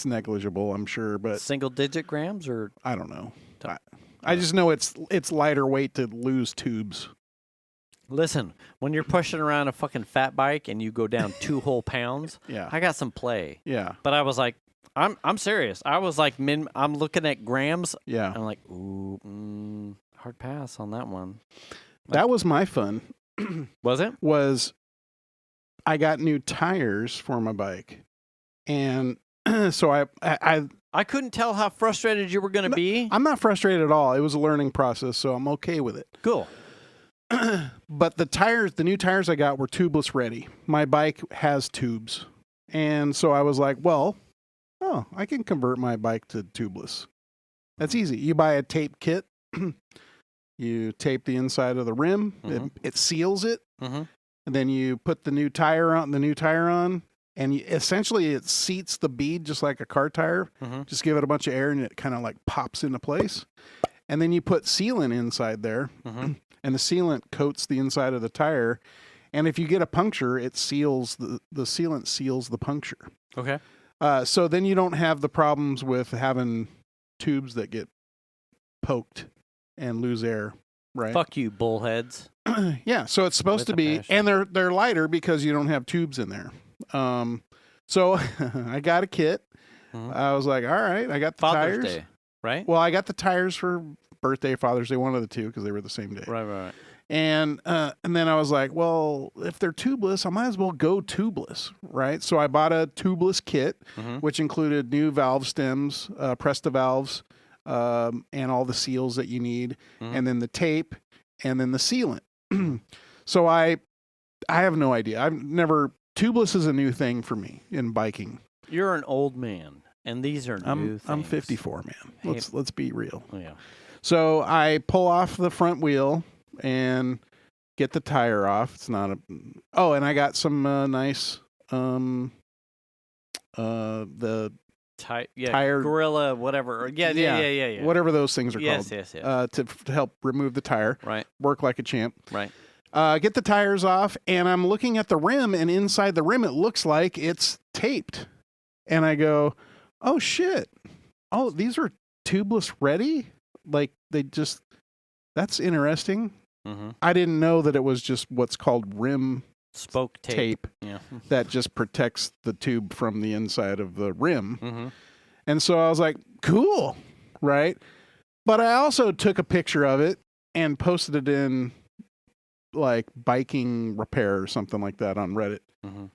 negligible, I'm sure, but single-digit grams or I don't know. I just know it's lighter weight to lose tubes. Listen, when you're pushing around a fucking fat bike and you go down 2 whole pounds, I got some play. Yeah. But I was like, I'm serious. I was like, I'm looking at grams. Yeah. I'm like, ooh, hard pass on that one. That was my fun. Was it? I got new tires for my bike, and so I couldn't tell how frustrated you were going to be. I'm not frustrated at all. It was a learning process, so I'm okay with it. Cool. But the new tires I got were tubeless ready. My bike has tubes, and so I was like, well, I can convert my bike to tubeless. That's easy. You buy a tape kit. You tape the inside of the rim. Mm-hmm. It seals it. Mm-hmm. And then you put the new tire on, and essentially it seats the bead just like a car tire. Mm-hmm. Just give it a bunch of air, and it kind of like pops into place. And then you put sealant inside there, and the sealant coats the inside of the tire. And if you get a puncture, it seals the sealant seals the puncture. Okay. So then you don't have the problems with having tubes that get poked and lose air, right? Fuck you, bullheads. Yeah, so it's supposed to be, and they're lighter because you don't have tubes in there. So I got a kit. Mm-hmm. I was like, all right, I got the Father's tires. Day, right? Well, I got the tires for birthday, Father's Day, one of the two because they were the same day. Right. And then I was like, well, if they're tubeless, I might as well go tubeless, right? So I bought a tubeless kit, which included new valve stems, Presta valves, and all the seals that you need, and then the tape, and then the sealant. So I have no idea. Tubeless is a new thing for me in biking. You're an old man, and these are new things. I'm 54, man. Let's be real. Yeah. So I pull off the front wheel and get the tire off. It's not and I got some nice the tire Gorilla, whatever. Yeah. Whatever those things are called. Yes. To help remove the tire. Right. Work like a champ. Right. Get the tires off, and I'm looking at the rim, and inside the rim, it looks like it's taped. And I go, oh, shit. Oh, these are tubeless ready? Like, that's interesting. Mm-hmm. I didn't know that it was just what's called rim spoke tape. Yeah. That just protects the tube from the inside of the rim. Mm-hmm. And so I was like, cool, right? But I also took a picture of it and posted it in like biking repair or something like that on Reddit. Mm-hmm.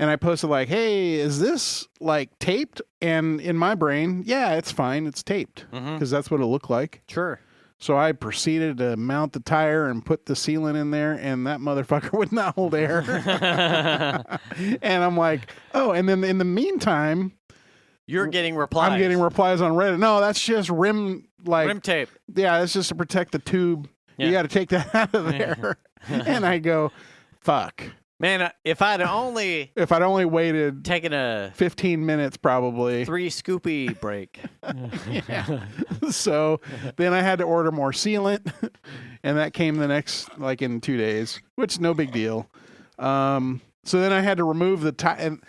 And I posted like, hey, is this like taped? And in my brain, yeah, it's fine. It's taped because that's what it looked like. Sure. So I proceeded to mount the tire and put the sealant in there, and that motherfucker would not hold air. And I'm like, oh, and then in the meantime, you're getting replies. I'm getting replies on Reddit. No, that's just rim tape. Yeah, that's just to protect the tube. Yeah. You got to take that out of there. And I go, fuck. Man, if I'd only waited, taken a 15 minutes, probably 3 scoopy break. Yeah. So then I had to order more sealant, and that came the next in 2 days, which is no big deal. So then I had to remove the tire, and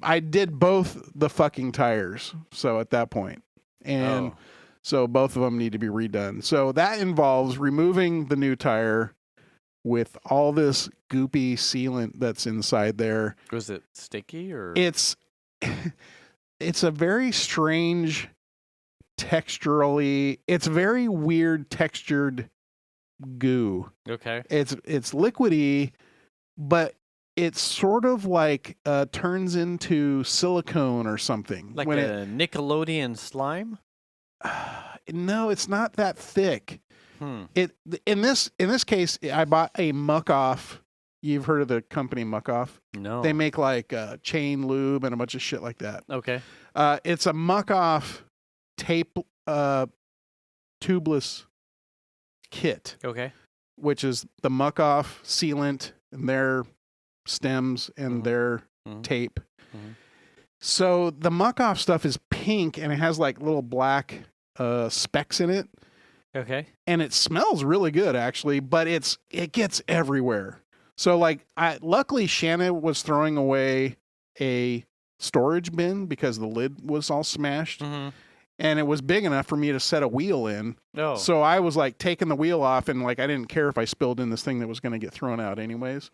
I did both the fucking tires. So at that point, and so both of them need to be redone. So that involves removing the new tire with all this goopy sealant that's inside there. Was it sticky or? It's a very strange texturally. It's very weird textured goo. Okay. It's liquidy, but it's sort of like turns into silicone or something. Like a Nickelodeon slime? No, it's not that thick. In this case, I bought a Muck Off. You've heard of the company Muck Off? No. They make like chain lube and a bunch of shit like that. Okay. It's a Muck Off tape tubeless kit. Okay. Which is the Muck Off sealant and their stems and their tape. So the Muck Off stuff is pink and it has like little black specks in it. Okay. And it smells really good actually, but it gets everywhere. So like luckily Shannon was throwing away a storage bin because the lid was all smashed. And it was big enough for me to set a wheel in. Oh. So I was like taking the wheel off and like I didn't care if I spilled in this thing that was going to get thrown out anyways.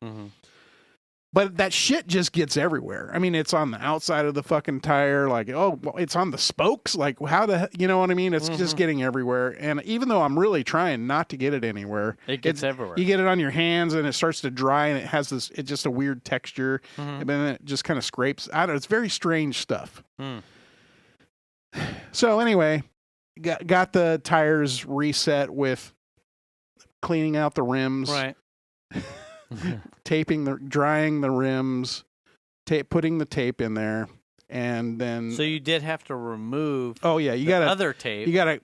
But that shit just gets everywhere. I mean, it's on the outside of the fucking tire. Like, it's on the spokes. Like, you know what I mean? It's just getting everywhere. And even though I'm really trying not to get it anywhere, it gets everywhere. You get it on your hands and it starts to dry and it has it's just a weird texture. And then it just kind of scrapes. I don't know. It's very strange stuff. So anyway, got the tires reset with cleaning out the rims. Right. Drying the rims, putting the tape in there, and then. So you did have to remove. Oh yeah, you got other tape. You got to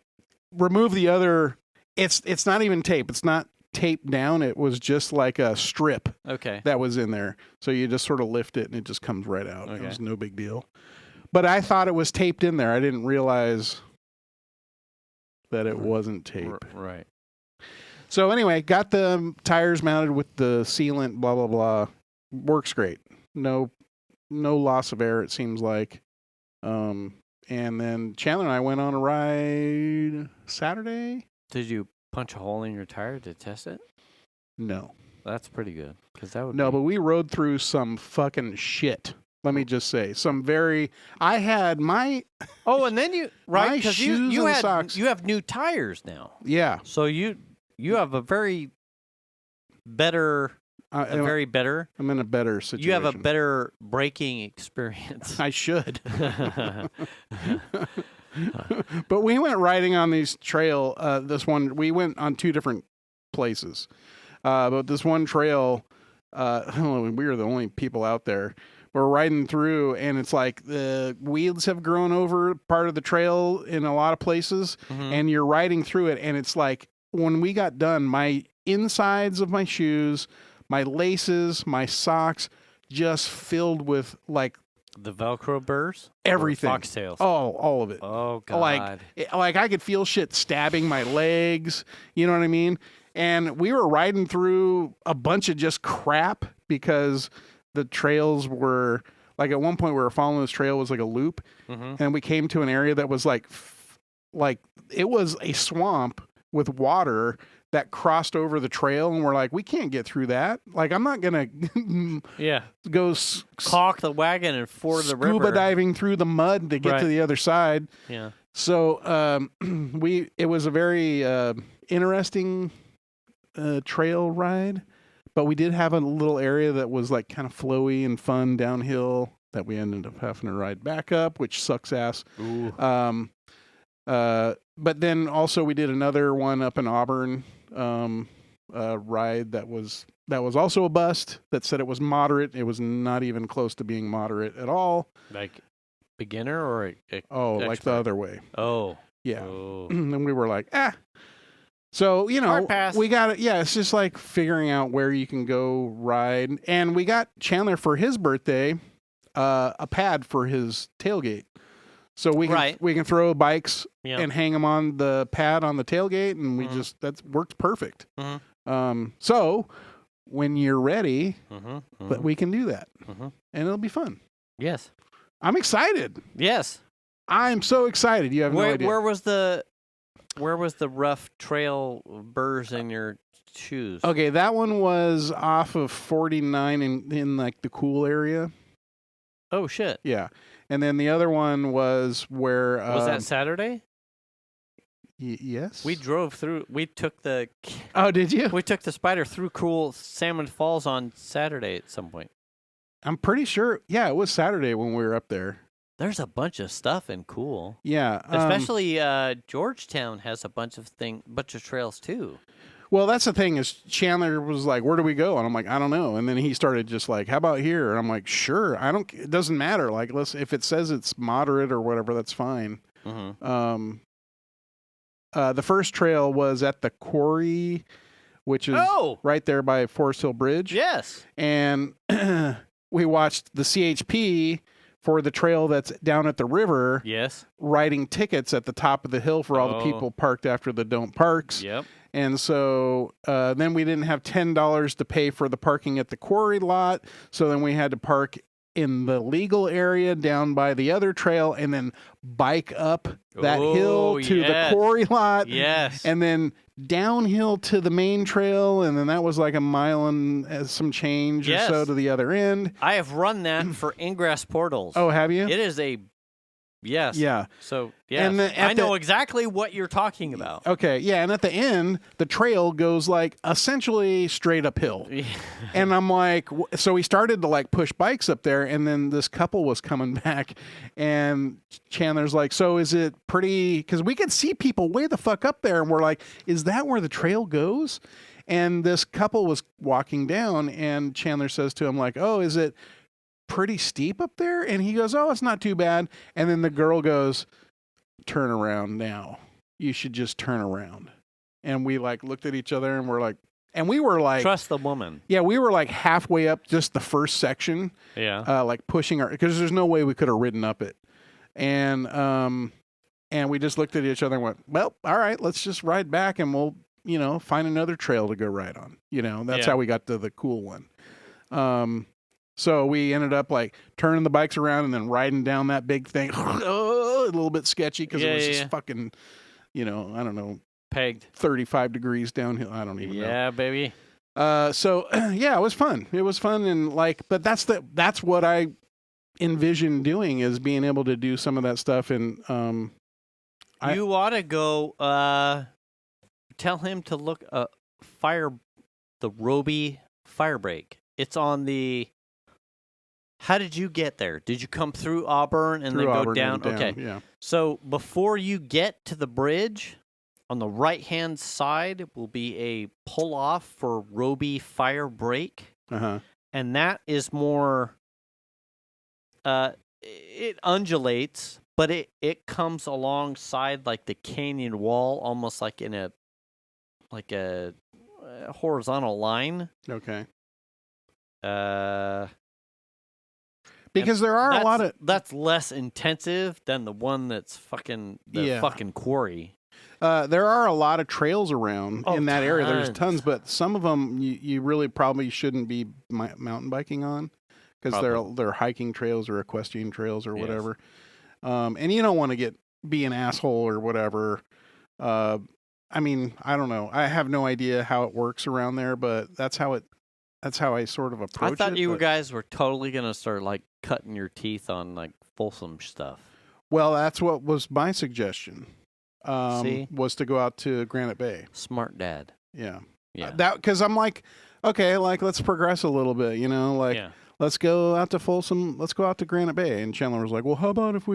remove the other. It's not even tape. It's not taped down. It was just like a strip. Okay. That was in there. So you just sort of lift it and it just comes right out. Okay. It was no big deal. But I thought it was taped in there. I didn't realize that it wasn't tape. Right. So anyway, got the tires mounted with the sealant, blah, blah, blah. Works great. No loss of air, it seems like. And then Chandler and I went on a ride Saturday. Did you punch a hole in your tire to test it? No. That's pretty good. But we rode through some fucking shit. Let me just say, I had my. Oh, and then you because you have new tires now. Yeah. So you have a very better. I'm in a better situation. You have a better braking experience. I should. But we went riding on these trail. We went on two different places. But this one trail, we were the only people out there. We're riding through, and it's like the weeds have grown over part of the trail in a lot of places, and you're riding through it, and it's like when we got done, my insides of my shoes, my laces, my socks, just filled with like the Velcro burrs, everything, foxtails. Oh, all of it. Oh God! Like I could feel shit stabbing my legs. You know what I mean? And we were riding through a bunch of just crap because the trails were like at one point we were following this trail was like a loop, and we came to an area that was like it was a swamp with water that crossed over the trail, and we're like, we can't get through that. Like, I'm not gonna go caulk the wagon and ford the river, scuba diving through the mud to get to the other side. Yeah. So it was a very interesting trail ride. But we did have a little area that was like kind of flowy and fun downhill that we ended up having to ride back up, which sucks ass. Ooh. But then also we did another one up in Auburn ride that was also a bust that said it was moderate. It was not even close to being moderate at all. Like beginner or expert? Like the other way. Oh. Yeah. Oh. And we were like, So, we got it. Yeah, it's just like figuring out where you can go ride. And we got Chandler for his birthday, a pad for his tailgate. So we can throw bikes and hang them on the pad on the tailgate, and that works perfect. So when you're ready, but we can do that. Mhm. And it'll be fun. Yes. I'm excited. Yes. I'm so excited. You have no idea. Where was the rough trail burrs in your shoes? Okay, that one was off of 49 in like the cool area. Oh shit. Yeah. And then the other one was where Was that Saturday? Yes. We drove through. We took the. Oh, did you? We took the Spider through cool Salmon Falls on Saturday at some point. I'm pretty sure. Yeah, it was Saturday when we were up there. There's a bunch of stuff in cool. Yeah, Especially Georgetown has a bunch of trails too. Well, that's the thing is Chandler was like, "Where do we go?" And I'm like, "I don't know." And then he started just like, "How about here?" And I'm like, "Sure. It doesn't matter. Like, if it says it's moderate or whatever, that's fine." Mm-hmm. The first trail was at the quarry, which is right there by Forest Hill Bridge. Yes. And we watched the CHP for the trail that's down at the river. Yes. Writing tickets at the top of the hill for all the people parked after the don't parks. Yep. And so then we didn't have $10 to pay for the parking at the quarry lot. So then we had to park in the legal area down by the other trail and then bike up that hill to the quarry lot. Yes. And then downhill to the main trail. And then that was like a mile and some change or so to the other end. I have run that for ingress portals. Oh, have you? It is a... Yes. Yeah. So, yes. And I know exactly what you're talking about. Okay. Yeah. And at the end, the trail goes like essentially straight uphill. And I'm like, so we started to like push bikes up there. And then this couple was coming back. And Chandler's like, so is it pretty? Because we could see people way the fuck up there. And we're like, is that where the trail goes? And this couple was walking down. And Chandler says to him, like, oh, is it pretty steep up there? And he goes, oh, it's not too bad. And then the girl goes, turn around now. You should just turn around. And we like looked at each other and we were like, trust the woman. Yeah, we were like halfway up just the first section. Yeah. Like pushing because there's no way we could have ridden up it. And we just looked at each other and went, well, all right, let's just ride back and we'll, find another trail to go ride on. That's how we got to the cool one. So we ended up like turning the bikes around and then riding down that big thing. A little bit sketchy because it was just fucking, I don't know, pegged 35 degrees downhill. I don't even know. Yeah, baby. So yeah, it was fun. It was fun and but that's what I envisioned doing is being able to do some of that stuff. And you ought to go. Tell him to look the Roby fire break. It's on the. How did you get there? Did you come through Auburn and then go down? Okay. Yeah. So before you get to the bridge, on the right-hand side will be a pull-off for Roby Fire Break. Uh-huh. And that is more... it undulates, but it comes alongside like the canyon wall, almost like in a horizontal line. Okay. Because there are a lot of... That's less intensive than the one that's fucking quarry. There are a lot of trails around in that area. There's tons, but some of them you really probably shouldn't be mountain biking on because they're hiking trails or equestrian trails or whatever. And you don't want to be an asshole or whatever. I mean, I don't know. I have no idea how it works around there, but that's how I sort of approach it. I thought you guys were totally going to start like cutting your teeth on like Folsom stuff. Well, that's what was my suggestion. Was to go out to Granite Bay. Smart dad. Yeah. Yeah. Because I'm like, okay, like let's progress a little bit, let's go out to Folsom, let's go out to Granite Bay. And Chandler was like, well, how about if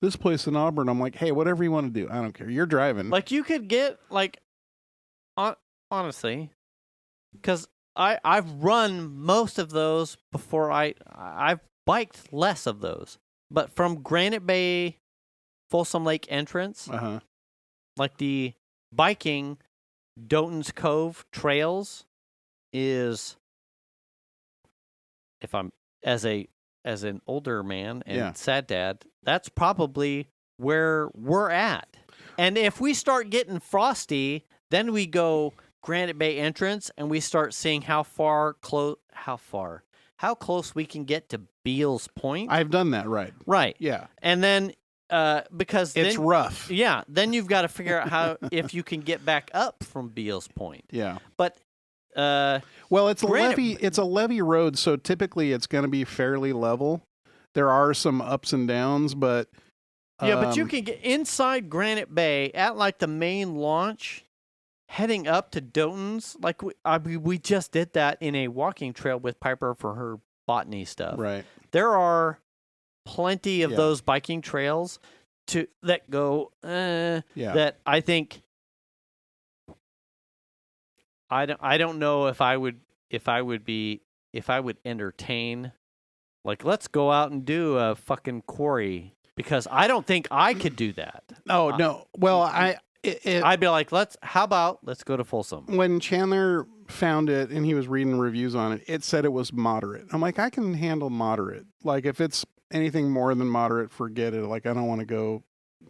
this place in Auburn? I'm like, hey, whatever you want to do. I don't care. You're driving. Like you could get like, honestly, because I've run most of those before. I've biked less of those, but from Granite Bay, Folsom Lake entrance, like the biking Doton's Cove trails is, if I'm as an older man and sad dad, that's probably where we're at. And if we start getting frosty, then we go Granite Bay entrance and we start seeing how close we can get to Beals Point. I've done that, right? Right. Yeah. And then because It's then, rough. Yeah, then you've got to figure out how if you can get back up from Beals Point. Yeah. But well, it's Granite- a levee road, so typically it's going to be fairly level. There are some ups and downs, but yeah, but you can get inside Granite Bay at like the main launch, heading up to Doton's. Like we just did that in a walking trail with Piper for her botany stuff. right. There are plenty of Yeah. those biking trails that go Yeah. that I think I don't know if I would entertain, like, let's go out and do a fucking quarry, because I don't think I could do that. Oh no. Well, I'd be like, how about let's go to Folsom. when Chandler found it and he was reading reviews on it, it said it was moderate. I'm like, I can handle moderate. Like, if it's anything more than moderate, forget it. Like, I don't want to go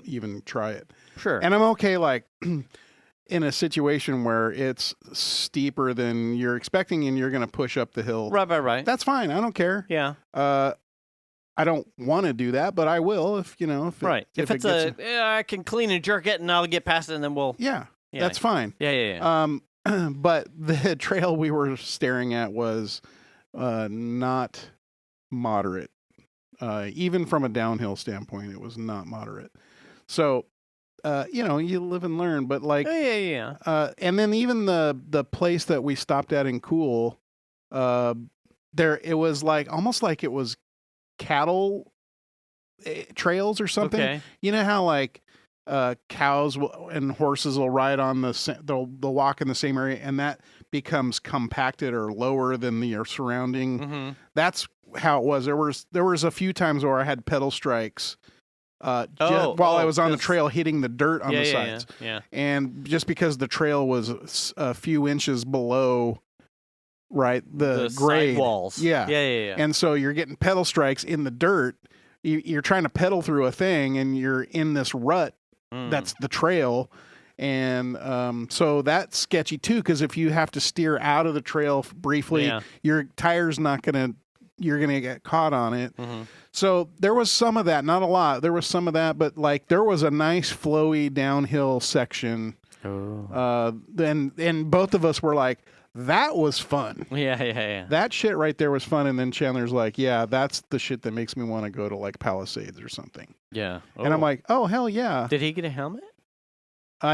even try it. Sure. And I'm okay, like, in a situation where it's steeper than you're expecting and you're going to push up the hill. Right. That's fine. I don't care. Yeah. I don't want to do that, but I will if Right. If it's I can clean and jerk it and I'll get past it and then we'll. Yeah, that's fine. Yeah. But the trail we were staring at was not moderate. Even from a downhill standpoint, it was not moderate. So, you live and learn. But like, Yeah. and then even the place that we stopped at in Cool, it was like almost like it was cattle trails or something. Okay. You know how like cows and horses will ride on they'll walk in the same area, and that becomes compacted or lower than the surrounding. Mm-hmm. That's how it was. There was a few times where I had pedal strikes while I was on the trail hitting the dirt on the sides. Yeah. And just because the trail was a few inches below, right, the grade walls. Yeah. And so you're getting pedal strikes in the dirt. You're trying to pedal through a thing, and you're in this rut. That's the trail. And so that's sketchy too, because if you have to steer out of the trail briefly, your tire's you're going to get caught on it. Mm-hmm. So there was some of that, not a lot. There was some of that, but like there was a nice flowy downhill section. Then both of us were like, that was fun. Yeah. That shit right there was fun. And then Chandler's like, yeah, that's the shit that makes me want to go to like Palisades or something. Yeah. And I'm like, oh, hell yeah. Did he get a helmet?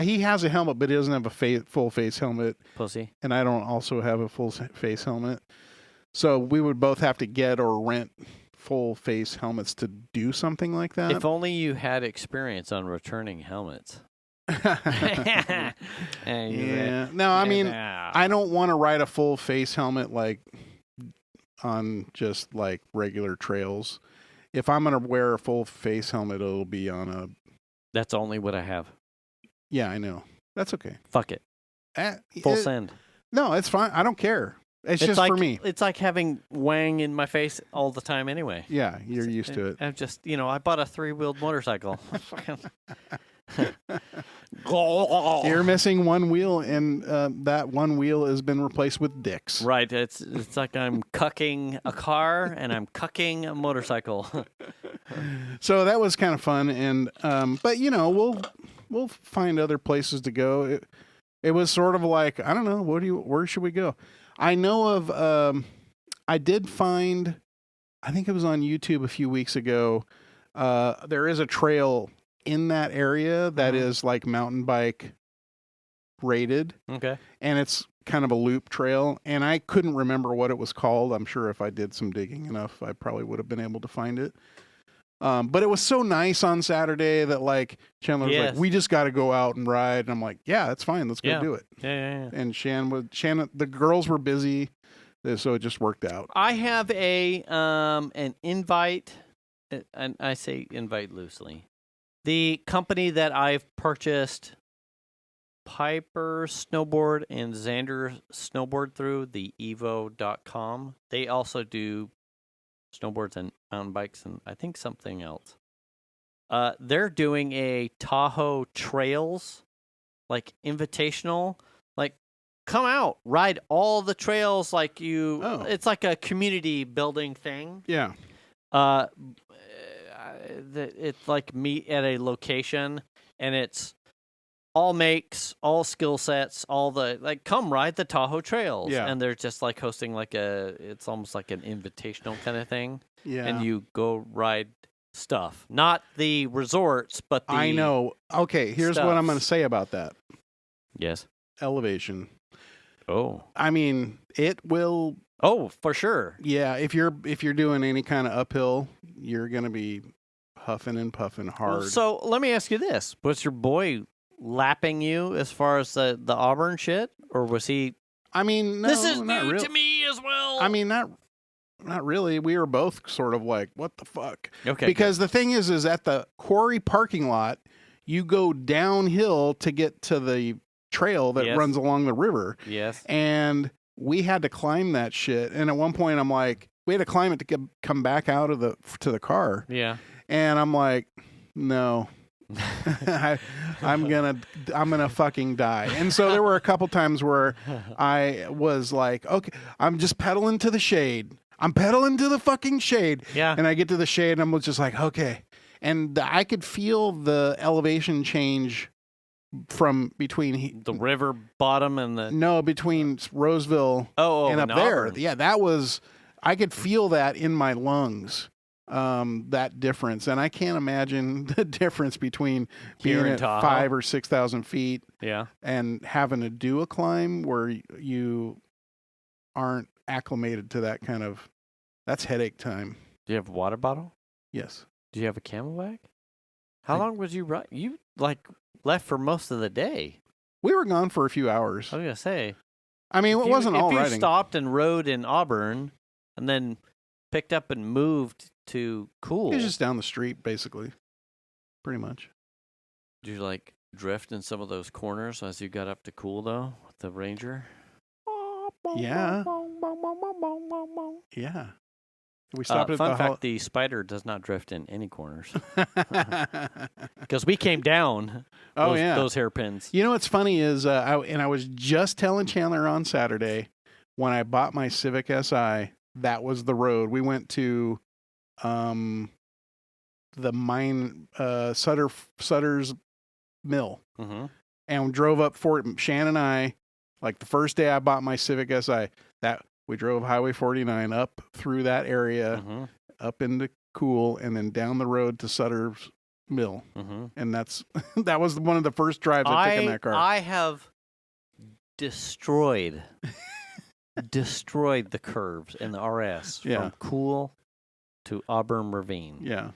He has a helmet, but he doesn't have a full face helmet. Pussy. And I don't also have a full face helmet. So we would both have to get or rent full face helmets to do something like that. If only you had experience on returning helmets. Yeah. No, I mean, I don't want to ride a full face helmet like on just like regular trails. If I'm going to wear a full face helmet, it'll be on a... That's only what I have. Yeah, I know. That's okay. Fuck it. Full send. No, it's fine. I don't care. It's just like, for me. It's like having wang in my face all the time anyway. Yeah, you're used to it. I'm just, I bought a 3-wheeled motorcycle. You're missing one wheel, and that one wheel has been replaced with dicks. Right. It's like I'm cucking a car and I'm cucking a motorcycle. So that was kind of fun, and but we'll find other places to go. It was sort of like, I don't know, where should we go? I know of, I did find, I think it was on YouTube a few weeks ago, there is a trail in that area that is like mountain bike rated. Okay. And it's kind of a loop trail, and I couldn't remember what it was called. I'm sure if I did some digging enough, I probably would have been able to find it. But it was so nice on Saturday that like Chandler was like, we just got to go out and ride. And I'm like, yeah, that's fine. Let's go do it. Yeah. And Shannon, the girls were busy, so it just worked out. I have an invite, and I say invite loosely. The company that I've purchased Piper Snowboard and Xander Snowboard through, the evo.com, they also do snowboards and mountain bikes and I think something else. They're doing a Tahoe Trails like invitational. Like come out, ride all the trails like you. Oh. It's like a community building thing. Yeah. It's like meet at a location, and it's all makes, all skill sets, all the like. Come ride the Tahoe trails, Yeah. and they're just like hosting like it's almost like an invitational kind of thing. Yeah. And you go ride stuff, not the resorts, but the. I know. Okay, here's what I'm going to stuffs. say about that. Yes. Elevation. Oh. I mean, it will. Oh, for sure. Yeah, if you're doing any kind of uphill, you're going to be huffing and puffing hard. So let me ask you this: was your boy lapping you as far as the Auburn shit, or was he? I mean, no, This is not new really. to me as well. I mean, not really. We were both sort of like, what the fuck? okay, Because the thing is at the quarry parking lot, you go downhill to get to the trail that Yes. runs along the river. good. Yes. And we had to climb that shit. And at one point, I'm like, we had to climb it to come back out of to the car. Yeah. And I'm like, no, I'm gonna fucking die. And so there were a couple times where I was like, okay, I'm just pedaling to the shade. I'm pedaling to the fucking shade. Yeah. And I get to the shade, and I'm just like, okay. And I could feel the elevation change from between The river bottom and the between Roseville and up there. Auburn. Yeah, I could feel that in my lungs. That difference, and I can't imagine the difference between Here being in at Tahoe. 5,000 or 6,000 feet Yeah. and having to do a climb where you aren't acclimated to that kind of. That's headache time. Do you have a water bottle? Yes. Do you have a Camelback? How long was you right? You like left for most of the day. We were gone for a few hours. I was gonna say. I mean, it wasn't all If you riding. stopped and rode in Auburn, and then picked up and moved to Cool, It was just down the street, basically. Pretty much. did you like drift in some of those corners as you got up to Cool though with the Ranger? Yeah. Yeah. We stopped at Fun the fact: the Spider does not drift in any corners because we came down. Oh, those, yeah. those hairpins. You know what's funny is, I was just telling Chandler on Saturday when I bought my Civic Si, that was the road. We went to the mine, Sutter's Mill, Mm-hmm. and drove up Fort. Shan and I, like the first day I bought my Civic Si, that we drove Highway 49 up through that area, Mm-hmm. up into Cool, and then down the road to Sutter's Mill. Mm-hmm. And that was one of the first drives I took in that car. I have destroyed the curves in the RS Yeah. from Cool to Auburn Ravine. Yeah.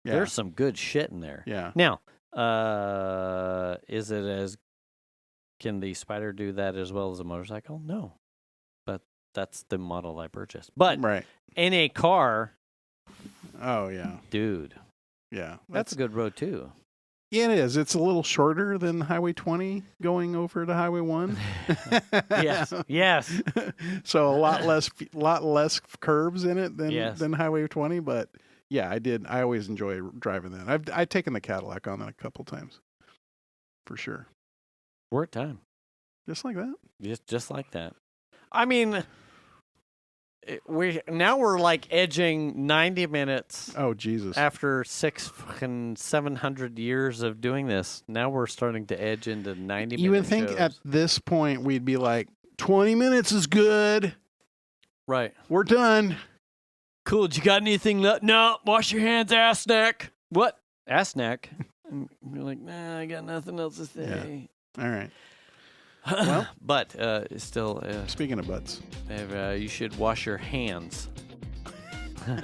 Yeah. There's some good shit in there. Yeah. Now, is it as can the Spider do that as well as a motorcycle? No, but that's the model I purchased. But Right. in a car, Oh, yeah. dude, Yeah. that's a good road too. Yeah, it is. It's a little shorter than Highway 20 going over to Highway 1. Yes, yes. So a lot less curves in it Yes. than Highway 20, but yeah, I always enjoy driving that. I've taken the Cadillac on that a couple times. For sure. Work time. Just like that. Just like that. I mean, we're like edging 90 minutes Oh, Jesus. after 700 years of doing this. Now we're starting to edge into 90 You would think shows. at this point we'd be like, 20 minutes is good. Right. We're done. Cool. Did you got anything left? No. Wash your hands, ass snack. What? Ass snack? And you're like, nah, I got nothing else to say. All right. Well, but still, speaking of butts, you should wash your hands.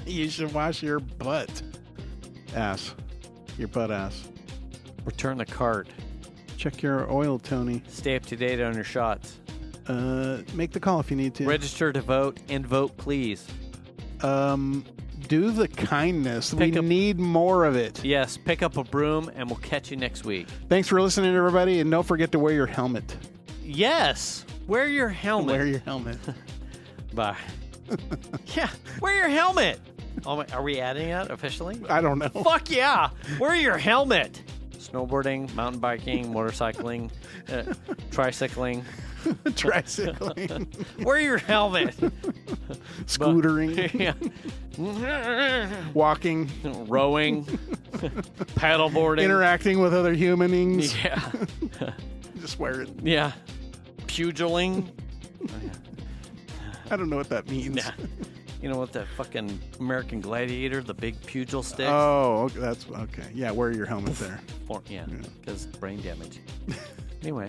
you should wash your butt. Ass. Your butt ass. Return the cart. Check your oil, Tony. Stay up to date on your shots. Make the call if you need to. Register to vote and vote, please. Do the kindness. Pick We up- need more of it. Yes, pick up a broom and we'll catch you next week. Thanks for listening, everybody, and don't forget to wear your helmet. Yes, wear your helmet. Wear your helmet. Bye. Yeah, wear your helmet. Oh my, are we adding that officially? I don't know. Fuck yeah, wear your helmet. snowboarding, mountain biking, motorcycling, tricycling. Tricycling. Wear your helmet. Scootering. Yeah. Walking. Rowing. Paddleboarding. Interacting with other humanings. Yeah. Just wear it. Yeah. Pugiling. I don't know what that means. Yeah. You know what, that fucking American Gladiator, the big pugil stick? Oh, that's okay. Yeah, wear your helmet there. Yeah, because brain damage. Anyway.